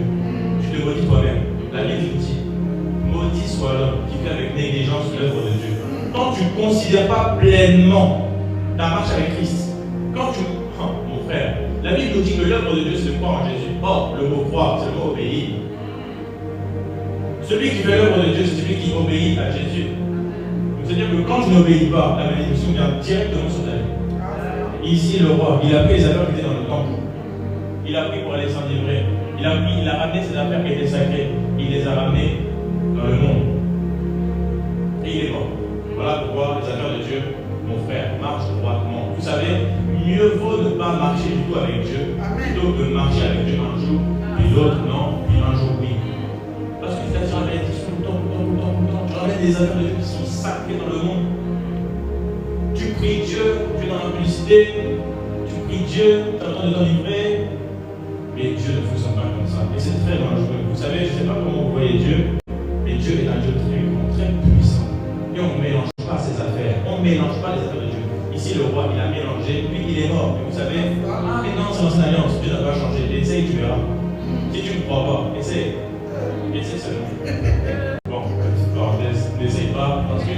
tu te maudis toi-même. La Bible nous dit, maudit soit l'homme qui fait avec négligence l'œuvre de Dieu. Quand tu ne considères pas pleinement ta marche avec Christ, quand tu... Oh, mon frère, la Bible nous dit que l'œuvre de Dieu, c'est de croire en Jésus. Or, le mot croire, c'est le mot obéir. Celui qui fait l'œuvre de Dieu, c'est celui qui obéit à Jésus. C'est-à-dire que quand je n'obéis pas, la bénédiction vient directement sur ta vie. Ici, le roi, il a pris les affaires qui étaient dans le temple. Il a pris pour aller s'enivrer. Il a ramené ses affaires qui étaient sacrées. Il les a ramenées dans le monde. Et il est mort. Voilà pourquoi les affaires de Dieu, mon frère, marchent droitement. Vous savez, mieux vaut ne pas marcher du tout avec Dieu, plutôt que de marcher avec Dieu un jour, puis l'autre non, puis un jour oui. Parce que tu as la bénédiction tout le temps. Tu ramènes des affaires de Dieu qui sont sacrées dans le monde. Tu pries Dieu, tu es dans la publicité, tu pries Dieu, tu es en train de t'enivrer. Mais Dieu ne fonctionne pas comme ça. Et c'est très dangereux. Vous savez, je ne sais pas comment vous voyez Dieu, mais Dieu est un Dieu très grand, très puissant. Et on ne mélange pas ses affaires. On ne mélange pas les affaires de Dieu. Ici, le roi, il a mélangé, puis il est mort. Et vous savez, mais non, c'est l'ancienne alliance. Dieu n'a pas changé. Essaye, tu verras. Si tu ne crois pas, essaye. Essaye seulement. Bon, petite parenthèse, n'essaye pas, parce que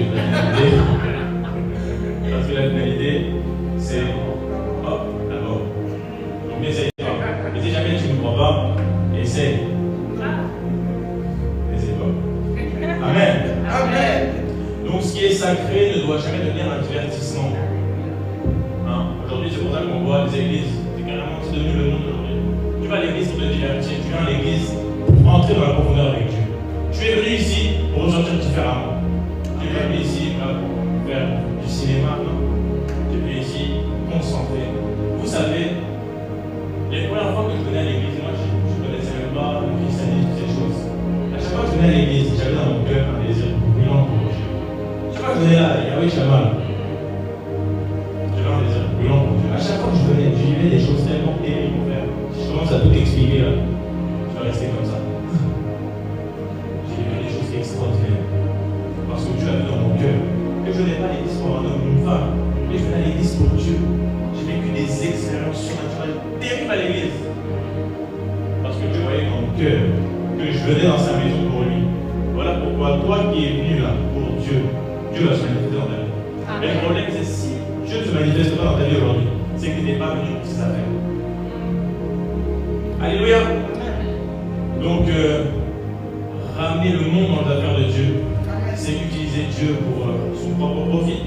la finalité, c'est hop, la mort. Donc n'essaye pas. Mais si jamais tu ne crois pas, essaye. N'essaye pas. Amen. Amen. Donc ce qui est sacré ne doit jamais devenir un divertissement. Hein? Aujourd'hui, c'est pour ça qu'on voit des églises. C'est carrément devenu le monde aujourd'hui. Tu vas à l'église pour te divertir. Tu viens à l'église pour entrer dans la profondeur avec Dieu. Tu es venu ici pour ressortir différemment. Tu es venu ici pour faire du cinéma. Non? Tu es venu ici concentré. Vous savez, les premières fois que je venais à l'église, moi je ne connaissais même pas le christianisme, ces choses. À chaque fois que je venais à l'église, j'avais dans mon cœur un désir brûlant pour Dieu. À chaque fois que je venais là, Yahweh Shamal, j'avais un désir brûlant pour Dieu. À chaque fois que je venais, je vivais des choses tellement terribles, mon frère. Si je commence à tout expliquer là, je vais rester comme ça. J'ai vécu des choses extraordinaires. Parce que Dieu a vu dans mon cœur que je n'ai pas l'église pour un homme ou une femme, mais je venais à l'église pour Dieu. J'ai vécu des expériences surnaturelles terribles à l'église. Parce que Dieu voyait dans mon cœur que je venais dans sa maison pour lui. Voilà pourquoi toi qui es venu là pour Dieu, Dieu va se manifester dans ta vie. Mais le problème, c'est si Dieu ne se manifeste pas dans ta vie aujourd'hui, c'est que tu n'es pas venu pour ses affaires. Alléluia. Donc, ramener le monde dans les affaires de Dieu, c'est utiliser Dieu pour son propre profit.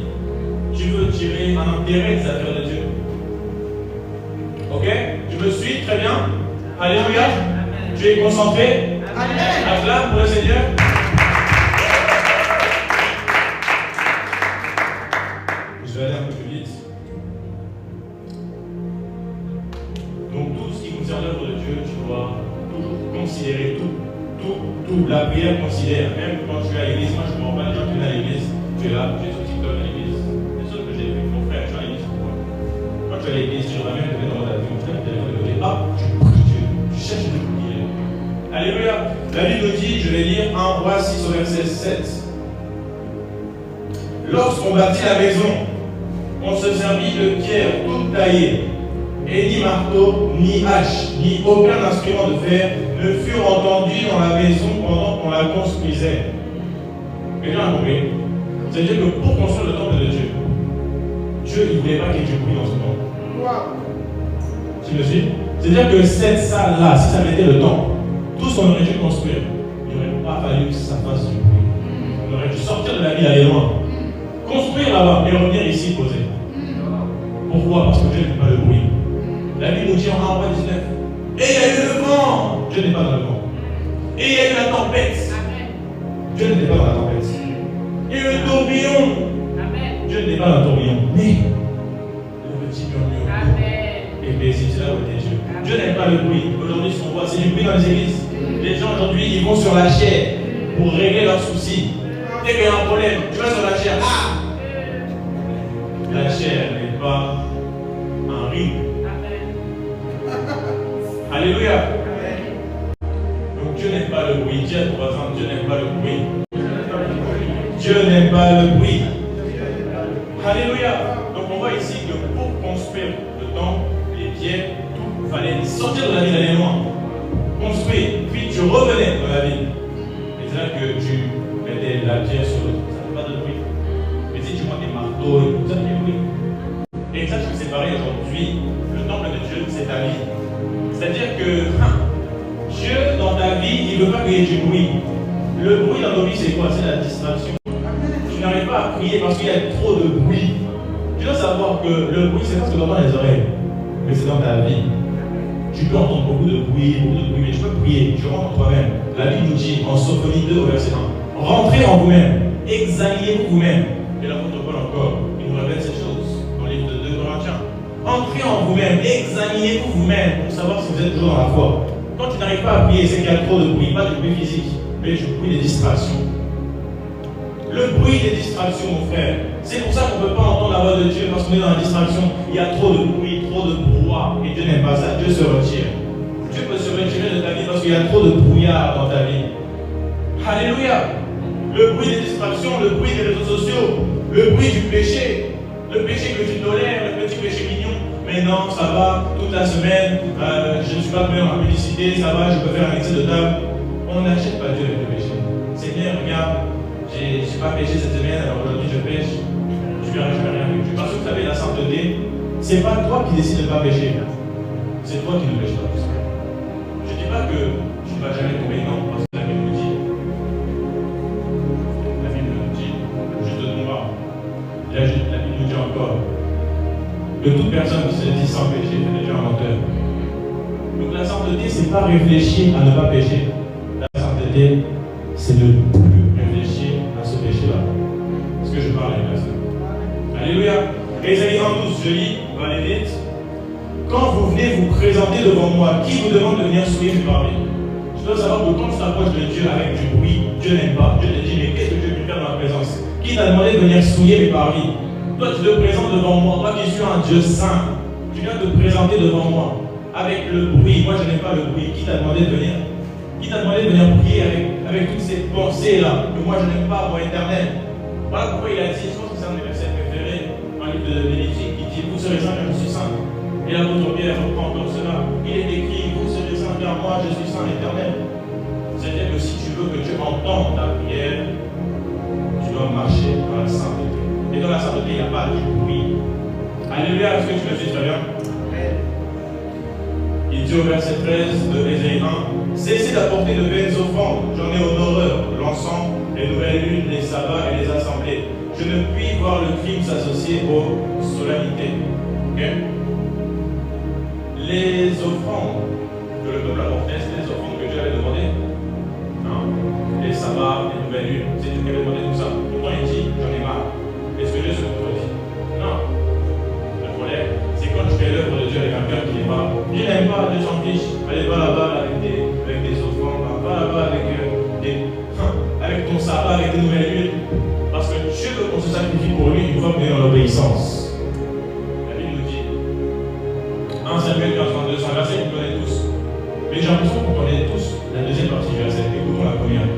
Tu veux tirer un intérêt des affaires de Dieu. Ok? Tu me suis? Très bien. Alléluia. Amen. Tu es concentré? Amen. Acclame pour le Seigneur. Je vais aller un peu plus vite. Donc tout ce qui concerne l'œuvre de Dieu, tu dois toujours considérer tout. La prière considère. Même quand tu es à l'église, moi je ne comprends pas les gens qui viennent à l'église. Tu es là, tu es sur TikTok à l'église. C'est ce que j'ai vu, mon frère, je suis à l'église. Quand tu es à l'église, tu vas même te mettre dans ta vie, mon frère, tu vas te lever. Ah, tu pries Dieu, tu cherches Dieu pour prier. Alléluia. La Bible nous dit, je vais lire 1 Roi 6 au verset 7. Lorsqu'on bâtit la maison, on se servit de pierres toutes taillées, et ni marteau, ni hache, ni aucun instrument de fer ne furent entendus dans la maison pendant qu'on la construisait. Quelqu'un a compris? C'est-à-dire que pour construire le temple de Dieu, Dieu ne voulait pas qu'il y ait du bruit dans ce temple. Tu me suis? C'est-à-dire que cette salle-là, si ça mettait le temps, tout ce qu'on aurait dû construire, il n'aurait pas fallu que ça fasse du bruit. On aurait dû sortir de la ville, aller loin. Construire là-bas et revenir ici poser. Pourquoi? Parce que Dieu n'aime pas le bruit. La Bible nous dit en 1 Roi 19. Et il y a eu le vent. Dieu n'est pas dans le vent. Et il y a eu la tempête. Dieu n'était pas dans la tempête. Il y a eu le tourbillon. Dieu n'était pas dans le tourbillon. Mais le petit murmure est paisible. C'est là où était Dieu. Dieu n'aime pas le bruit. Aujourd'hui, ce qu'on voit, c'est du bruit dans les églises. Les gens aujourd'hui, ils vont sur la chair pour régler leurs soucis. Dès qu'il y a un problème, tu vas sur la chair. Ah! La chair n'est pas un ring. Alléluia. Alléluia. Donc Dieu n'aime pas le bruit. Dis à ton voisin, Dieu n'aime pas le bruit. Dieu n'aime pas le bruit. Alléluia. Donc on voit ici que pour construire le temple, les pierres, tout, il fallait sortir de la ville, aller loin. Construire, puis tu revenais dans la ville. Et c'est là que tu mettais la pierre sur l'autre. Ça ne fait pas de bruit. Mais si tu prends des marteaux, ça fait du bruit. Et sache que c'est pareil aujourd'hui. Le temple de Dieu, c'est ta vie. C'est-à-dire que Dieu, dans ta vie, il ne veut pas qu'il y ait du bruit. Le bruit dans nos vies, c'est quoi? C'est la distraction. Tu n'arrives pas à prier parce qu'il y a trop de bruit. Tu dois savoir que le bruit, c'est pas ce que tu entends dans les oreilles, mais c'est dans ta vie. Tu peux entendre beaucoup de bruit, mais tu peux prier. Tu rentres en toi-même. La Bible nous dit en Sophonie 2 au verset 1, rentrez en vous-même, examinez vous-même. Et l'apôtre Paul encore, il nous révèle cette chose dans le livre de 2 Corinthiens. Entrez en vous-même, examinez-vous vous-même pour savoir si vous êtes toujours dans la foi. Quand tu n'arrives pas à prier, c'est qu'il y a trop de bruit, pas du bruit physique, mais du bruit des distractions. Le bruit des distractions, mon frère. C'est pour ça qu'on ne peut pas entendre la voix de Dieu, parce qu'on est dans la distraction. Il y a trop de bruit, trop de brouhaha, et Dieu n'aime pas ça. Dieu se retire. Dieu peut se retirer de ta vie parce qu'il y a trop de brouillard dans ta vie. Alléluia. Le bruit des distractions, le bruit des réseaux sociaux, le bruit du péché, le péché que tu tolères, le petit péché mignon. Mais non, ça va, toute la semaine, je ne suis pas pris dans la publicité, ça va, je peux faire un excès de table. On n'achète pas Dieu avec le péché. Seigneur, regarde, j'ai pas péché cette semaine, alors aujourd'hui je pêche. Je vais rien avec Dieu. Parce que vous savez, la sainteté, c'est pas toi qui décides de ne pas pécher. C'est toi qui ne pêches pas. Je ne dis pas que tu ne vas jamais tomber, non, parce que la Bible nous dit, juste de ton bas. La Bible nous dit encore, que toute personne qui se dit sans péché fait déjà un menteur. Donc la sainteté, c'est pas réfléchir à ne pas pécher. La sainteté, c'est ne plus réfléchir à ce péché-là. Est-ce que je parle à une personne? Alléluia. Ésaïe 1:12, je lis, on va aller vite. Quand vous venez vous présenter devant moi, qui vous demande de venir souiller mes parvis? Je dois savoir que quand tu t'approches de Dieu avec du bruit, Dieu n'aime pas. Dieu te dit, mais qu'est-ce que Dieu peut faire dans ma présence? Qui t'a demandé de venir souiller mes parvis? Toi, tu te présentes devant moi. Toi qui suis un Dieu saint, tu viens te présenter devant moi avec le bruit. Moi, je n'aime pas le bruit. Qui t'a demandé de venir? Qui t'a demandé de venir prier avec toutes ces pensées-là que moi, je n'aime pas, moi, éternel? Voilà pourquoi il a dit, je pense que c'est un de mes versets préférés dans le livre de Lévitique, qui dit, vous serez saints car je suis saint. Et l'apôtre Pierre reprend encore cela. Il est écrit, vous serez saints car moi, je suis saint éternel. C'est-à-dire que si tu veux que Dieu entende ta prière, tu dois marcher dans la sainteté. Et dans la sainteté, il n'y a pas du bruit. Alléluia, est-ce que tu me suis très bien? Il dit au verset 13 de Ésaïe 1, cessez d'apporter de vaines offrandes, j'en ai en horreur, l'encens, les nouvelles lunes, les sabbats et les assemblées. Je ne puis voir le crime s'associer aux solennités. Okay? Les offrandes que le peuple apportait, c'est les offrandes que Dieu avait demandées. Non. Les sabbats, les nouvelles lunes, c'est Dieu qui avait demandé tout ça. Pourtant il dit, j'en ai marre. Est-ce que Dieu se contredit? Non. Le problème, c'est quand tu fais l'œuvre de Dieu avec un cœur qui n'est pas. Dieu n'aime pas, Dieu s'en fiche. Allez pas là-bas avec des offrandes, pas là-bas avec ton sabbat, avec des nouvelles lunes. Parce que Dieu veut qu'on se sacrifie pour lui une fois qu'on est dans l'obéissance. La Bible nous dit 1 Samuel 15, 22, c'est un verset que vous connaissez tous. Mais j'ai l'impression qu'on connaît tous la deuxième partie du verset. Écoutons la première.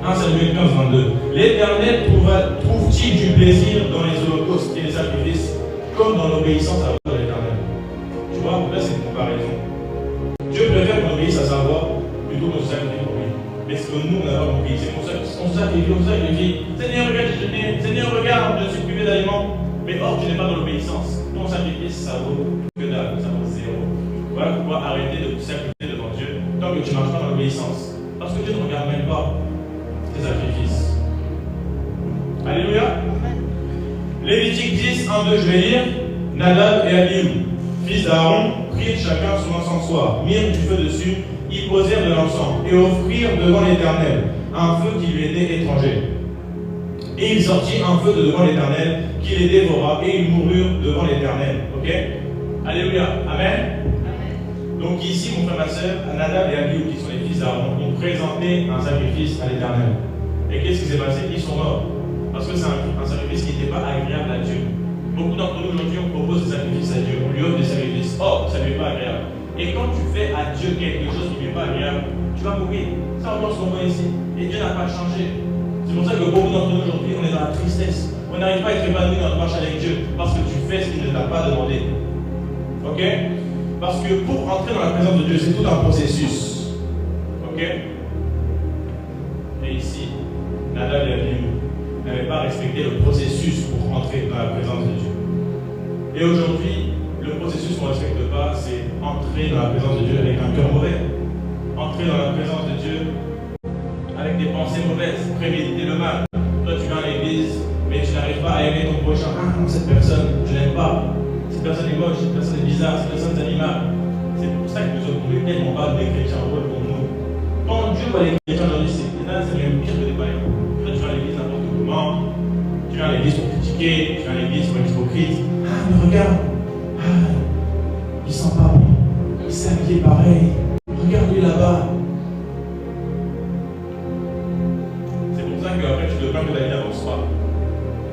1 Samuel 15, 22. L'Éternel trouve-t-il du plaisir dans les holocaustes et les sacrifices, comme dans l'obéissance à la voix de l'Éternel? Tu vois, là c'est une comparaison. Dieu préfère qu'on obéisse à sa voix plutôt qu'on se sacrifie pour lui. Mais ce que nous, on n'a pas compris, c'est qu'on se sacrifie. Seigneur, regarde, j'ai jeûné. Seigneur, regarde, je suis privé d'aliments. Mais or, tu n'es pas dans l'obéissance. Ton sacrifice, ça vaut que dalle, ça vaut zéro. Voilà pourquoi arrêter de te sacrifier devant Dieu tant que tu ne marches pas dans l'obéissance. Parce que Dieu ne regarde même pas tes sacrifices. Alléluia. Lévitique 10, 1, 2, je vais lire. Nadab et Abihu, fils d'Aaron, prirent chacun son encensoir, mirent du feu dessus, y posèrent de l'encens et offrirent devant l'Éternel un feu qui lui était étranger. Et il sortit un feu de devant l'Éternel qui les dévora et ils moururent devant l'Éternel. Ok? Alléluia. Amen. Donc ici, mon frère, ma soeur, Nadab et Abihu, qui sont les fils d'Aaron, ont présenté un sacrifice à l'Éternel. Et qu'est-ce qui s'est passé? Ils sont morts. Parce que c'est un sacrifice qui n'était pas agréable à Dieu. Beaucoup d'entre nous aujourd'hui, on propose des sacrifices à Dieu, on lui offre des sacrifices. Or, ça ne lui est pas agréable. Et quand tu fais à Dieu quelque chose qui n'est pas agréable, tu vas mourir. Ça, on pense qu'on voit ici. Et Dieu n'a pas changé. C'est pour ça que beaucoup d'entre nous aujourd'hui, on est dans la tristesse. On n'arrive pas à être épanoui dans notre marche avec Dieu parce que tu fais ce qu'il ne t'a pas demandé. Ok? Parce que pour entrer dans la présence de Dieu, c'est tout un processus. Ok? Et ici, Nadab et Abihu n'avaient pas respecté le processus pour entrer dans la présence de Dieu. Et aujourd'hui, le processus qu'on ne respecte pas, c'est entrer dans la présence de Dieu avec un cœur mauvais. Entrer dans la présence de Dieu avec des pensées mauvaises, préméditer le mal. Toi, tu viens à l'église, mais tu n'arrives pas à aimer ton prochain. Ah non, cette personne, je n'aime pas. Cette personne est moche, cette personne est bizarre, cette personne est animale. C'est pour ça que nous sommes trouvés tellement pas des chrétiens heureux pour nous. Quand Dieu voit les chrétiens aujourd'hui, c'est même pire que des païens. Toi, tu viens à l'église n'importe comment. Tu viens à l'église pour critiquer, tu viens à l'église pour être hypocrite. Ah, mais regarde, il sent pas bon, il s'est habillé pareil. Regarde-lui là-bas. C'est pour ça qu'après tu te plains que ta vie n'avance pas.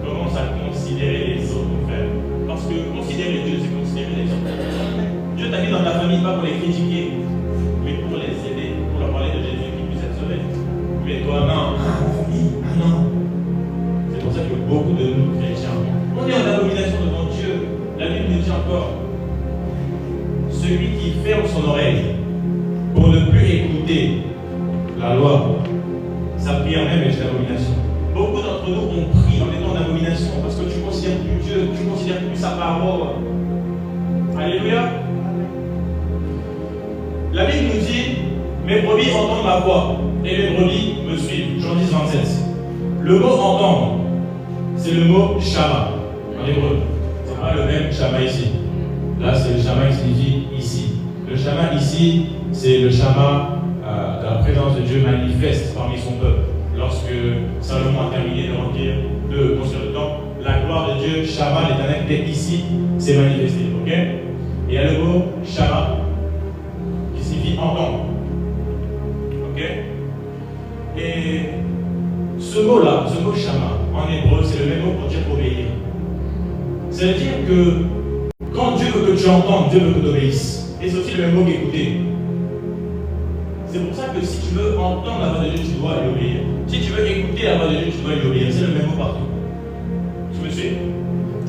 Commence à considérer les autres, mon frère. Parce que considérer Dieu, c'est considérer les autres. Dieu t'a mis dans ta famille pas pour les critiquer, mais pour les aider, pour leur parler de Jésus qui puisse être sauvé. Mais toi, non. Ah, ma famille, ah non. C'est pour ça que beaucoup de nous, chrétiens, on est en abomination devant Dieu. La Bible nous dit encore, celui qui ferme son oreille pour ne plus écouter la loi, sa prière même est une abomination. Beaucoup d'entre nous ont pris en étant en abomination parce que tu ne considères plus Dieu, tu ne considères plus sa parole. Alléluia. La Bible nous dit, mes brebis entendent ma voix et mes brebis me suivent. Jean 10, 27. Le mot entendre, c'est le mot shama en hébreu. Ce n'est pas le même shama ici. Là, c'est le shama qui signifie ici. Le shama ici, c'est le shama de la présence de Dieu manifeste parmi son peuple. Lorsque Salomon a terminé de construire le temple, la gloire de Dieu, shama, l'éternel, dès ici, s'est manifesté. Ok? Et il y a le mot shama qui signifie entendre. Ok? Et ce mot-là, ce mot shama, en hébreu, c'est le même mot pour dire obéir. C'est-à-dire que quand Dieu veut que tu entendes, Dieu veut que tu obéisses. Et c'est aussi le même mot qu'écouter. C'est pour ça que si tu veux entendre la voix de Dieu, tu dois lui obéir. Si tu veux écouter la voix de Dieu, tu dois lui obéir. C'est le même mot partout. Tu me suis?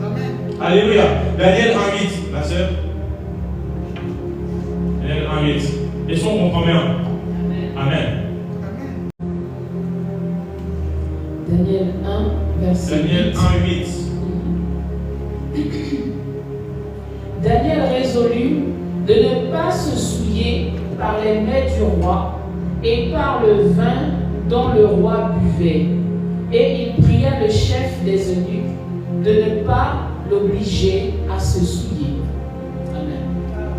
Amen. Alléluia. Daniel 1,8, ma soeur. Daniel 1,8. Est-ce qu'on comprend bien? Amen. Daniel 1, verset Daniel 1,8. Daniel résolut de ne pas se souiller par les mets du roi et par le vin dont le roi buvait. Et il pria le chef des eunuques de ne pas l'obliger à se souiller. Amen.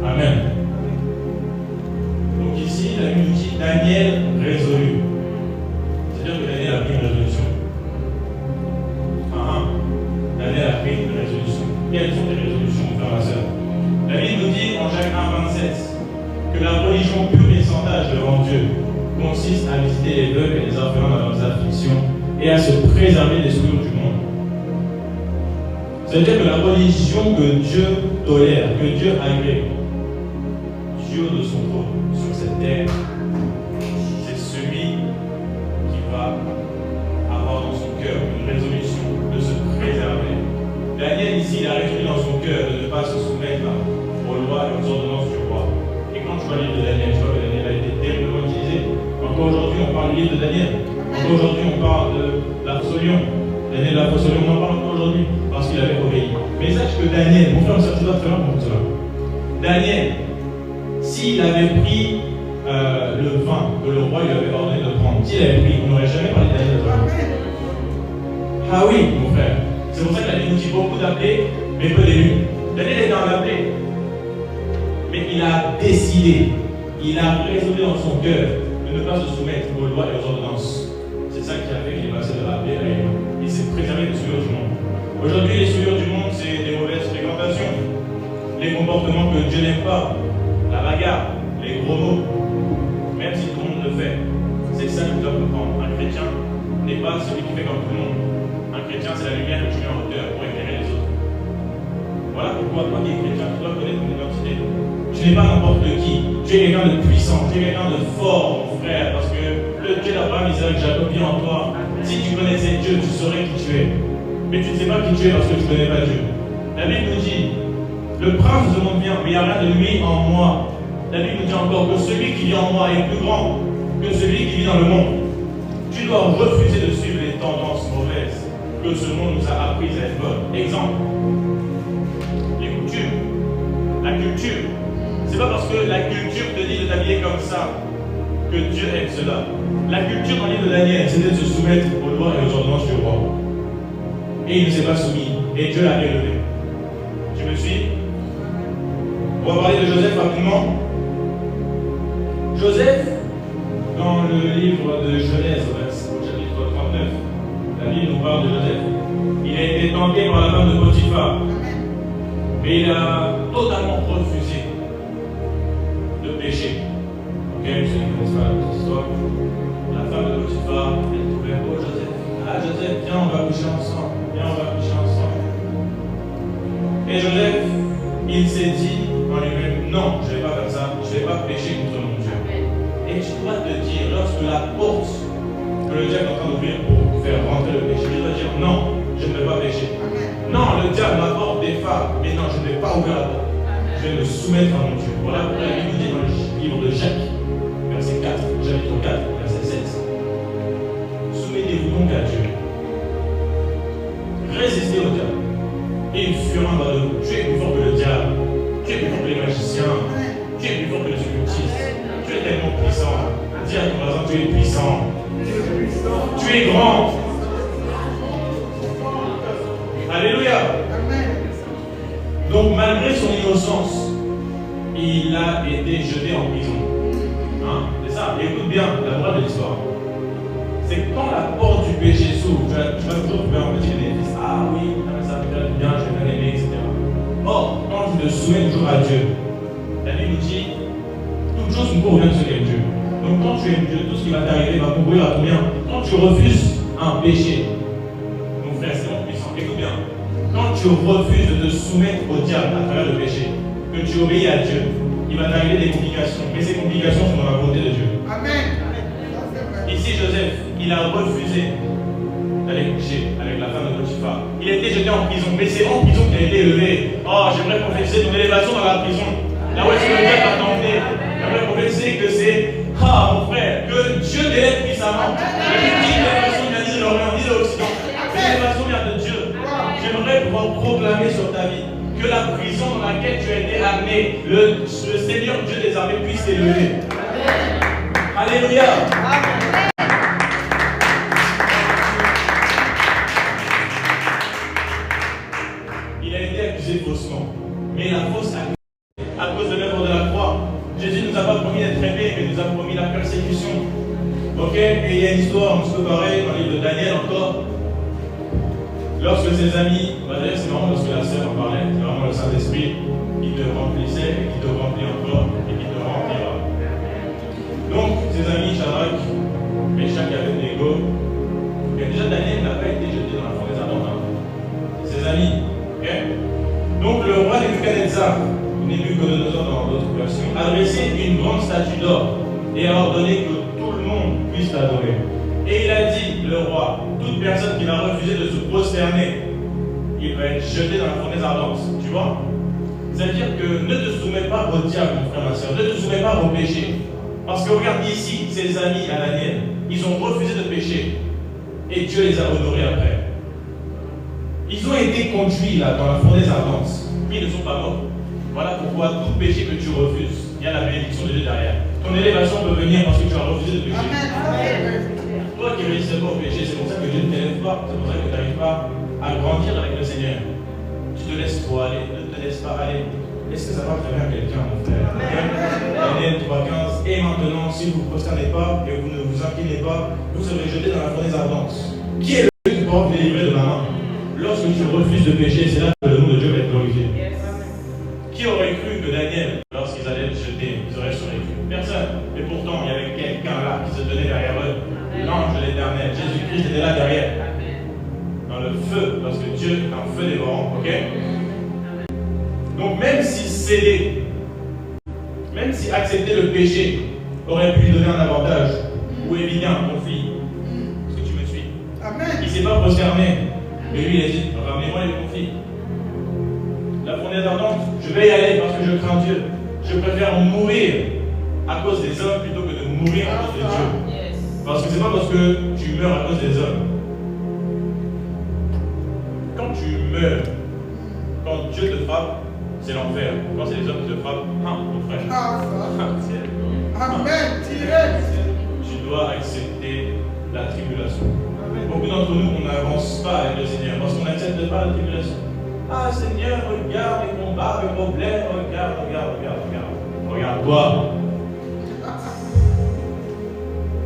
Amen. Donc ici, la Bible nous dit Daniel résolut. C'est-à-dire que Daniel a pris une résolution. Daniel a pris une résolution. Quelles sont les résolutions, mon frère, ma soeur? La Bible nous dit en Jacques 1, 27 que la religion pure et sans tâche devant Dieu consiste à visiter les veuves et les orphelins dans leurs afflictions et à se préserver des souillures du monde. C'est-à-dire que la religion que Dieu tolère, que Dieu agrée, Dieu de son trône sur cette terre, c'est celui qui va avoir dans son cœur une résolution de se préserver. Daniel ici, il a résolu dans son cœur de ne pas se soumettre aux lois et aux ordonnances du roi. Et quand tu vas lire de Daniel, tu vois que Daniel a été terriblement utilisé. Encore aujourd'hui, on parle du livre de Daniel. Encore aujourd'hui, on parle de l'absolion. Daniel de l'absolion, on en parle encore aujourd'hui parce qu'il avait obéi. Mais sache que Daniel, mon frère, tu dois te faire pour cela. Daniel, s'il avait pris le vin que le roi lui avait ordonné de prendre, s'il avait pris, on n'aurait jamais parlé de Daniel. Ah oui, mon frère. C'est pour ça que la Bible nous dit beaucoup d'appelés, mais peu d'élus. Daniel est dans l'appelé. Mais il a décidé, il a résolu dans son cœur de ne pas se soumettre aux lois et aux ordonnances. C'est ça qui a fait qu'il est passé de l'appelé à l'élu. Il s'est préservé des souillures du monde. Aujourd'hui, les souillures du monde, c'est des mauvaises fréquentations, les comportements que Dieu n'aime pas, la bagarre, les gros mots, même si tout le monde le fait. C'est ça que tu dois comprendre. Un chrétien n'est pas celui qui fait comme tout le monde. Un chrétien, c'est la lumière que tu mets en hauteur pour éclairer les autres. Voilà pourquoi, toi qui es chrétien, tu dois connaître ton identité. Tu Tu n'es pas n'importe qui. Tu es quelqu'un de puissant. Tu es quelqu'un de fort, mon frère. Parce que le Dieu d'Abraham, Isaac, Jacob vit en toi. Si tu connaissais Dieu, tu saurais qui tu es. Mais tu ne sais pas qui tu es parce que tu ne connais pas Dieu. La Bible nous dit, le prince de ce monde vient, mais il n'y a rien de lui en moi. La Bible nous dit encore que celui qui vit en moi est plus grand que celui qui vit dans le monde. Tu dois refuser de suivre les tendances mauvaises que ce monde nous a appris à être bonnes. Exemple, les coutumes, la culture. C'est pas parce que la culture te dit de t'habiller comme ça que Dieu aime cela. La culture dans le livre de Daniel, c'était de se soumettre aux lois et aux ordonnances du roi. Et il ne s'est pas soumis. Et Dieu l'a élevé. Tu me suis? On va parler de Joseph rapidement. Joseph, dans le livre de Genèse, au chapitre 39, la Bible nous parle de Joseph. Il a été tenté par la femme de Potiphar. Mais il a totalement refusé de pécher. Ok, je ne connais pas la petite histoire. La femme de Potiphar, elle trouvait beau Joseph. Ah Joseph, viens, on va coucher ensemble. Viens, on va coucher ensemble. Et Joseph, il s'est dit en lui-même, non, je ne vais pas faire ça, je ne vais pas pécher contre mon Dieu. Et tu dois te dire, lorsque la porte que le diable est en train d'ouvrir pour faire rentrer le péché, tu dois dire, non, je ne vais pas pécher. Non, le diable m'apporte des femmes, mais non, je ne vais pas ouvrir la porte. Je vais me soumettre à mon Dieu. Voilà pourquoi la Bible dit dans le livre de Jacques, verset 4, chapitre 4, verset 7. Soumettez-vous donc à Dieu. Résistez au diable. Et il fuira dans le vous. Tu es plus fort que le diable. Tu es plus fort que les magiciens. Tu es plus fort que les occultistes. Tu es tellement puissant. Dis à ton voisin, tu es puissant. Tu es grand. Alléluia. Donc malgré son innocence, il a été jeté en prison. Hein? C'est ça. Et écoute bien la morale de l'histoire. C'est que quand la porte du péché s'ouvre, tu vas toujours trouver un petit bénéfice. Ah oui, ça me fait bien, je vais bien aimer, etc. Or, quand tu te soumets toujours à Dieu, la Bible nous dit, toute chose nous provient de ce qu'est Dieu. Donc quand tu aimes Dieu, tout ce qui va t'arriver va concourir à ton bien. Quand tu refuses un péché, mon frère, c'est mon puissant, écoute bien. Quand tu refuses de te soumettre au diable à travers le péché, que tu obéis à Dieu, il va t'arriver des complications. Mais ces complications sont dans la volonté de Dieu. Amen. Ici, Joseph, il a refusé d'aller coucher avec la femme de Potiphar. Il a été jeté en prison, mais c'est en prison qu'il a été élevé. Oh, j'aimerais prophétiser ton élévation dans la prison. Là où est-ce que le diable t'a tenté? J'aimerais prophétiser que c'est, mon frère, que Dieu t'élève puissamment. La Bible dit que l'élévation vient de l'Orient, ni de l'Occident. L'élévation vient de Dieu. J'aimerais pouvoir proclamer sur ta vie que la prison dans laquelle tu as été amené, le Seigneur Dieu des armées puisse t'élever. Alléluia. Il a été accusé faussement. Mais la fausse accusation, à cause de l'œuvre de la croix, Jésus ne nous a pas promis d'être aimé, mais nous a promis la persécution. Ok? Et il y a une histoire un petit peu pareille dans le livre de Daniel encore. Lorsque ses amis, d'ailleurs c'est vraiment lorsque la sœur en parlait, c'est vraiment le Saint-Esprit qui te remplissait et qui te remplit encore et qui te remplira. Donc, ses amis, Shadrach, Meshach et Abednego, et déjà Daniel n'a pas été jeté dans la forêt des ardents. Ses amis, ok? Donc, le roi Nebuchadnezzar, Nabuchodonosor dans d'autres versions, a dressé une grande statue d'or et a ordonné que tout le monde puisse l'adorer. Et il a dit, le roi, toute personne qui va refuser de se prosterner, il va être jeté dans la fournaise ardente. Tu vois? C'est-à-dire que ne te soumets pas au diable, mon frère, ma soeur, ne te soumets pas au péché. Parce que regarde ici, ses amis à Daniel, ils ont refusé de pécher. Et Dieu les a honorés après. Ils ont été conduits là dans la fournaise ardente. Ils ne sont pas morts. Voilà pourquoi tout péché que tu refuses, il y a la bénédiction de Dieu derrière. Ton élévation peut venir parce que tu as refusé de pécher. Amen. Toi qui résistes pas au péché, c'est pour ça que Dieu ne t'élève pas. C'est pour ça que tu n'arrives pas à grandir avec le Seigneur. Tu te laisses trop aller, ne te laisse pas aller. Est-ce que ça va très bien quelqu'un, mon frère? Daniel 3,15. Et maintenant, si vous ne prosternez pas et vous ne vous inclinez pas, vous serez jetés dans la fournaise ardente. Qui est le Dieu qui pourra vous délivrer de ma main? Lorsque tu refuses de pécher, c'est là que le nom de Dieu va être glorifié. Qui aurait cru que Daniel, lorsqu'ils allaient le jeter, ils auraient survécu? Personne. Et pourtant, il y avait quelqu'un là qui se tenait derrière eux. L'ange de l'Éternel. Jésus-Christ était là derrière. Dans le feu, parce que Dieu est un feu dévorant. Ok? Donc même si scellés Même si accepter le péché aurait pu lui donner un avantage ou éviter un conflit. Est-ce que tu me suis? Amen. Il ne s'est pas prosterné. Mais lui, il a dit, ramenez-moi les conflits. La fournaise ardente, je vais y aller parce que je crains Dieu. Je préfère mourir à cause des hommes plutôt que de mourir à cause de Dieu. Parce que ce n'est pas parce que tu meurs à cause des hommes. Quand tu meurs, quand Dieu te frappe, c'est l'enfer. Quand c'est les hommes qui te frappent, mon frère. Amen. Tu dois accepter la tribulation. Beaucoup d'entre nous, on n'avance pas avec le Seigneur parce qu'on n'accepte pas la tribulation. Ah Seigneur, regarde les combats, les problèmes, regarde. Regarde-toi.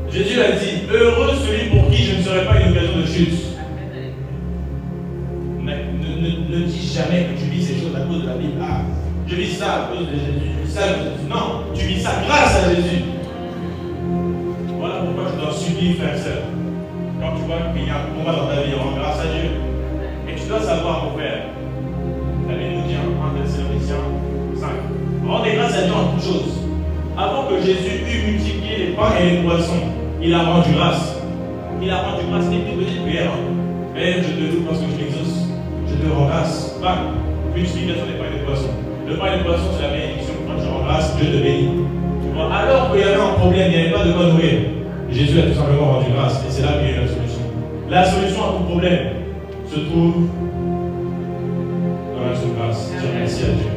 Jésus a dit, heureux celui pour qui je ne serai pas une occasion de chute. Ne dis jamais que tu vis ces choses à cause de la Bible. Ah, je vis ça à cause de Jésus. Je vis ça à cause de Jésus. Non, tu vis ça grâce à Jésus. Voilà pourquoi je t'en supplie, frère et sœur. Quand tu vois qu'il y a un combat dans ta vie, rends grâce à Dieu. Et tu dois savoir, mon frère, la Bible nous dit en 1 Thessaloniciens 5, rendez grâce à Dieu en toutes choses. Avant que Jésus eût multiplié les pains et les poissons, il a rendu grâce. Il a rendu grâce. C'était une petite prière. Père, je te loue parce que je m'exauce. Je te rends grâce. Pas multiplication des pains et des poissons. Le pain et les poissons, c'est la bénédiction. Quand je rends grâce, Dieu te bénit. Alors qu'il y avait un problème, il n'y avait pas de quoi nourrir. Jésus a tout simplement rendu grâce. Et c'est là qu'il y a la solution. La solution à tout problème se trouve dans l'action de grâce. Dire merci à Dieu.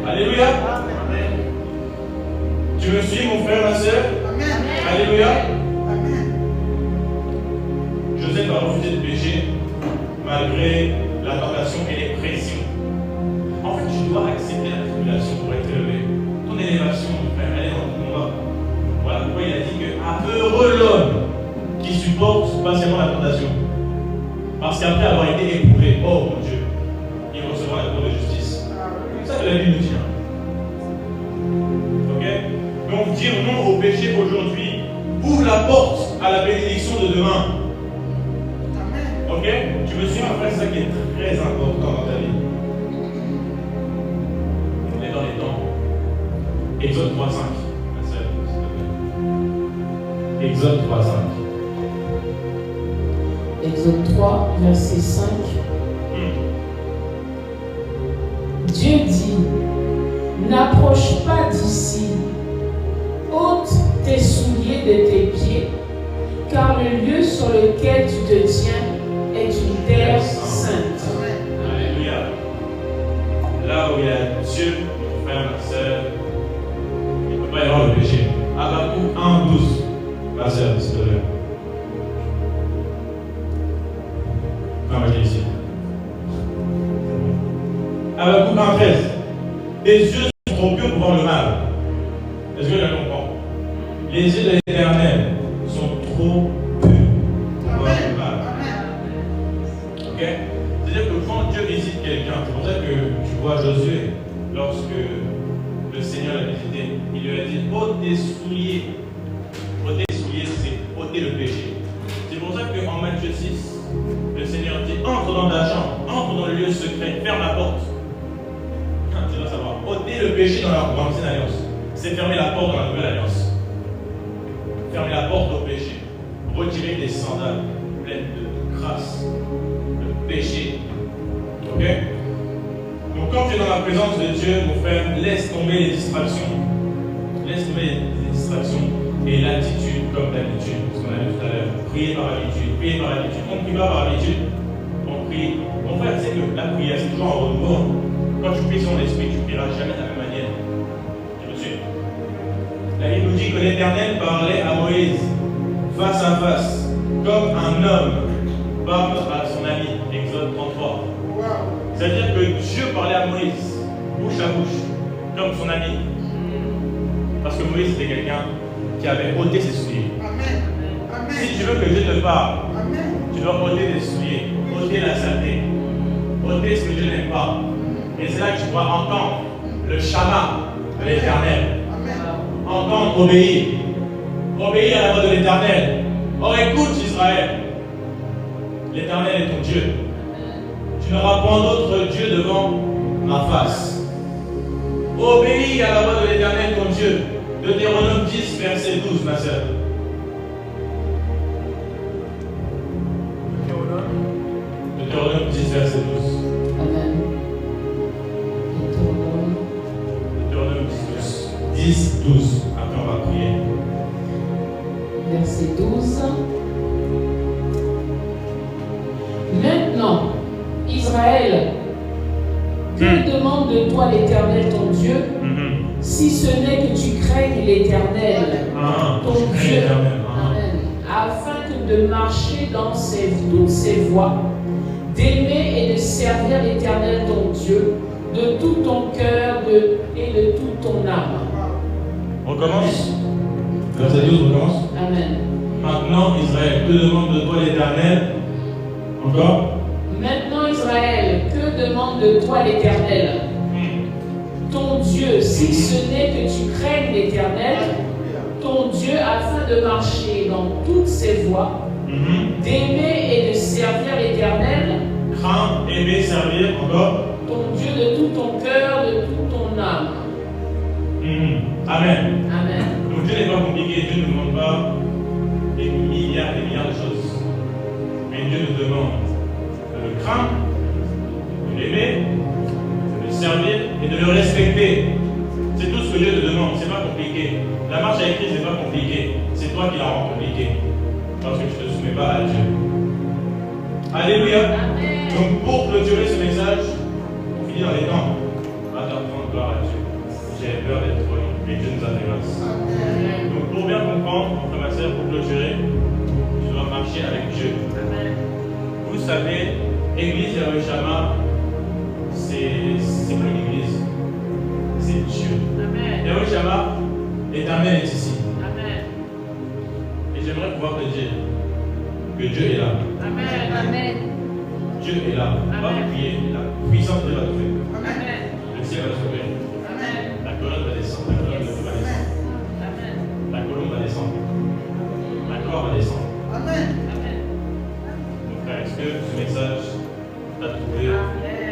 Alléluia. Amen. Tu me suis, mon frère, ma soeur? Amen. Alléluia. Amen. Joseph a refusé de pécher malgré la tentation et les pressions. En fait, tu dois accepter la tribulation pour être élevé. Ton élévation, mon frère, elle est dans le combat. Voilà pourquoi il a dit que heureux l'homme qui supporte patiemment la tentation. Parce qu'après avoir été éprouvé, oh mon Dieu, il recevra la cour de justice. C'est ça que la Bible nous dit. Ok? Donc dire non au péché aujourd'hui ouvre la porte à la bénédiction de demain. Ok? Tu me suis, ma frère, c'est ça qui est très important dans ta vie. On est dans les temps. Exode 3.5. Exode 3.5. Exode 3, verset 5. Dieu dit, n'approche pas d'ici, ôte tes souliers de tes pieds, car le lieu sur lequel tu te tiens est une terre sainte. Alléluia. Là où il y a Dieu, mon frère, ma soeur, il ne peut pas y avoir le péché. Habakkuk 1.12. Ma soeur, s'il te plaît. Non, je l'ai ici. Habakkuk 1.13. Tes yeux sont trop purs pour voir le mal. Est-ce que je la comprends? Les yeux de l'Éternel sont trop purs pour voir le mal. Ok? C'est-à-dire que quand Dieu visite quelqu'un, c'est pour ça que tu vois Josué, lorsque le Seigneur l'a visité, il lui a dit ôte tes souliers. Ôter les souliers, c'est ôter le péché. C'est pour ça qu'en Matthieu 6, le Seigneur dit entre dans ta chambre, entre dans le lieu secret, ferme la porte. Tu dois savoir, ôter le péché dans l'ancienne alliance, c'est fermer la porte dans la nouvelle alliance. Fermer la porte au péché. Retirer des sandales pleines de grâce, de péché. Ok? Donc quand tu es dans la présence de Dieu, mon frère, laisse tomber les distractions. Laisse tomber les distractions et l'attitude comme d'habitude. Ce qu'on a vu tout à l'heure. Prier par habitude. Prier par habitude. On ne prie pas par habitude. On prie. Mon frère, tu sais que la prière, c'est toujours en renouveau. Quand tu pries sur l'esprit, tu ne prieras jamais de la même manière. Tu me suis? La Bible nous dit que l'Éternel parlait à Moïse face à face, comme un homme parle à son ami. Exode 33. Wow. C'est-à-dire que Dieu parlait à Moïse, bouche à bouche, comme son ami. Parce que Moïse était quelqu'un qui avait ôté ses souliers. Amen. Amen. Si tu veux que Dieu te parle, amen, tu dois ôter tes souliers, ôter la saleté, ôter ce que Dieu n'aime pas. Et c'est là que tu dois entendre le Shama de l'Éternel. Entendre, obéir. Obéir à la voix de l'Éternel. Oh, écoute Israël. L'Éternel est ton Dieu. Tu n'auras point d'autre Dieu devant ma face. Obéis à la voix de l'Éternel ton Dieu. Deutéronome 10, verset 12, ma sœur. Deutéronome 10, verset 12. Amen. Deutéronome 10, 12. Après, on va prier. Verset 12. Maintenant, Israël, que demande de toi l'Éternel ton Dieu, si ce n'est que tu craignes l'Éternel, ton Dieu, Amen, afin que de marcher dans toutes ses voies, d'aimer et de servir l'Éternel ton Dieu de tout ton cœur et de toute ton âme. On recommence. Verset 12, on recommence. Amen. Maintenant, Israël, que demande de toi l'Éternel? Encore. Maintenant, Israël, que demande de toi l'Éternel, ton Dieu, si ce n'est que tu craignes l'Éternel, ton Dieu, afin de marcher dans toutes ses voies, d'aimer et de servir l'Éternel, craindre, aimer, servir, encore. ton Dieu de tout ton cœur, de toute ton âme. Amen. Amen. Donc Dieu n'est pas compliqué, Dieu ne demande pas des milliards et des milliards de choses. Mais Dieu nous demande de le craindre, de l'aimer, de le servir et de le respecter. C'est tout ce que Dieu te demande, c'est pas compliqué. La marche avec Christ n'est pas compliquée, c'est toi qui la rends compliquée. Parce que tu ne te soumets pas à Dieu. Alléluia. Amen. Donc pour clôturer ce message, on finit dans les temps. On va t'apprendre gloire à Dieu. J'avais peur d'être trop long, mais Dieu nous a fait grâce. Donc pour bien comprendre, mon frère, ma soeur, pour clôturer, tu dois marcher avec Dieu. Amen. Vous savez, Église Yahweh Shammah, c'est pas une église, c'est Dieu. Amen. Yahweh Shammah, l'Éternel est ici. Amen. Et j'aimerais pouvoir te dire que Dieu est là. Amen. Amen. Dieu est là. On va Amen. prier. La puissance de Dieu va te faire. Amen. Le ciel va s'ouvrir. Amen. La colonne va descendre. La colonne va descendre. Amen. La colonne va descendre. La gloire va descendre. Amen. Mon frère, est-ce que ce message t'a trouvé? Amen.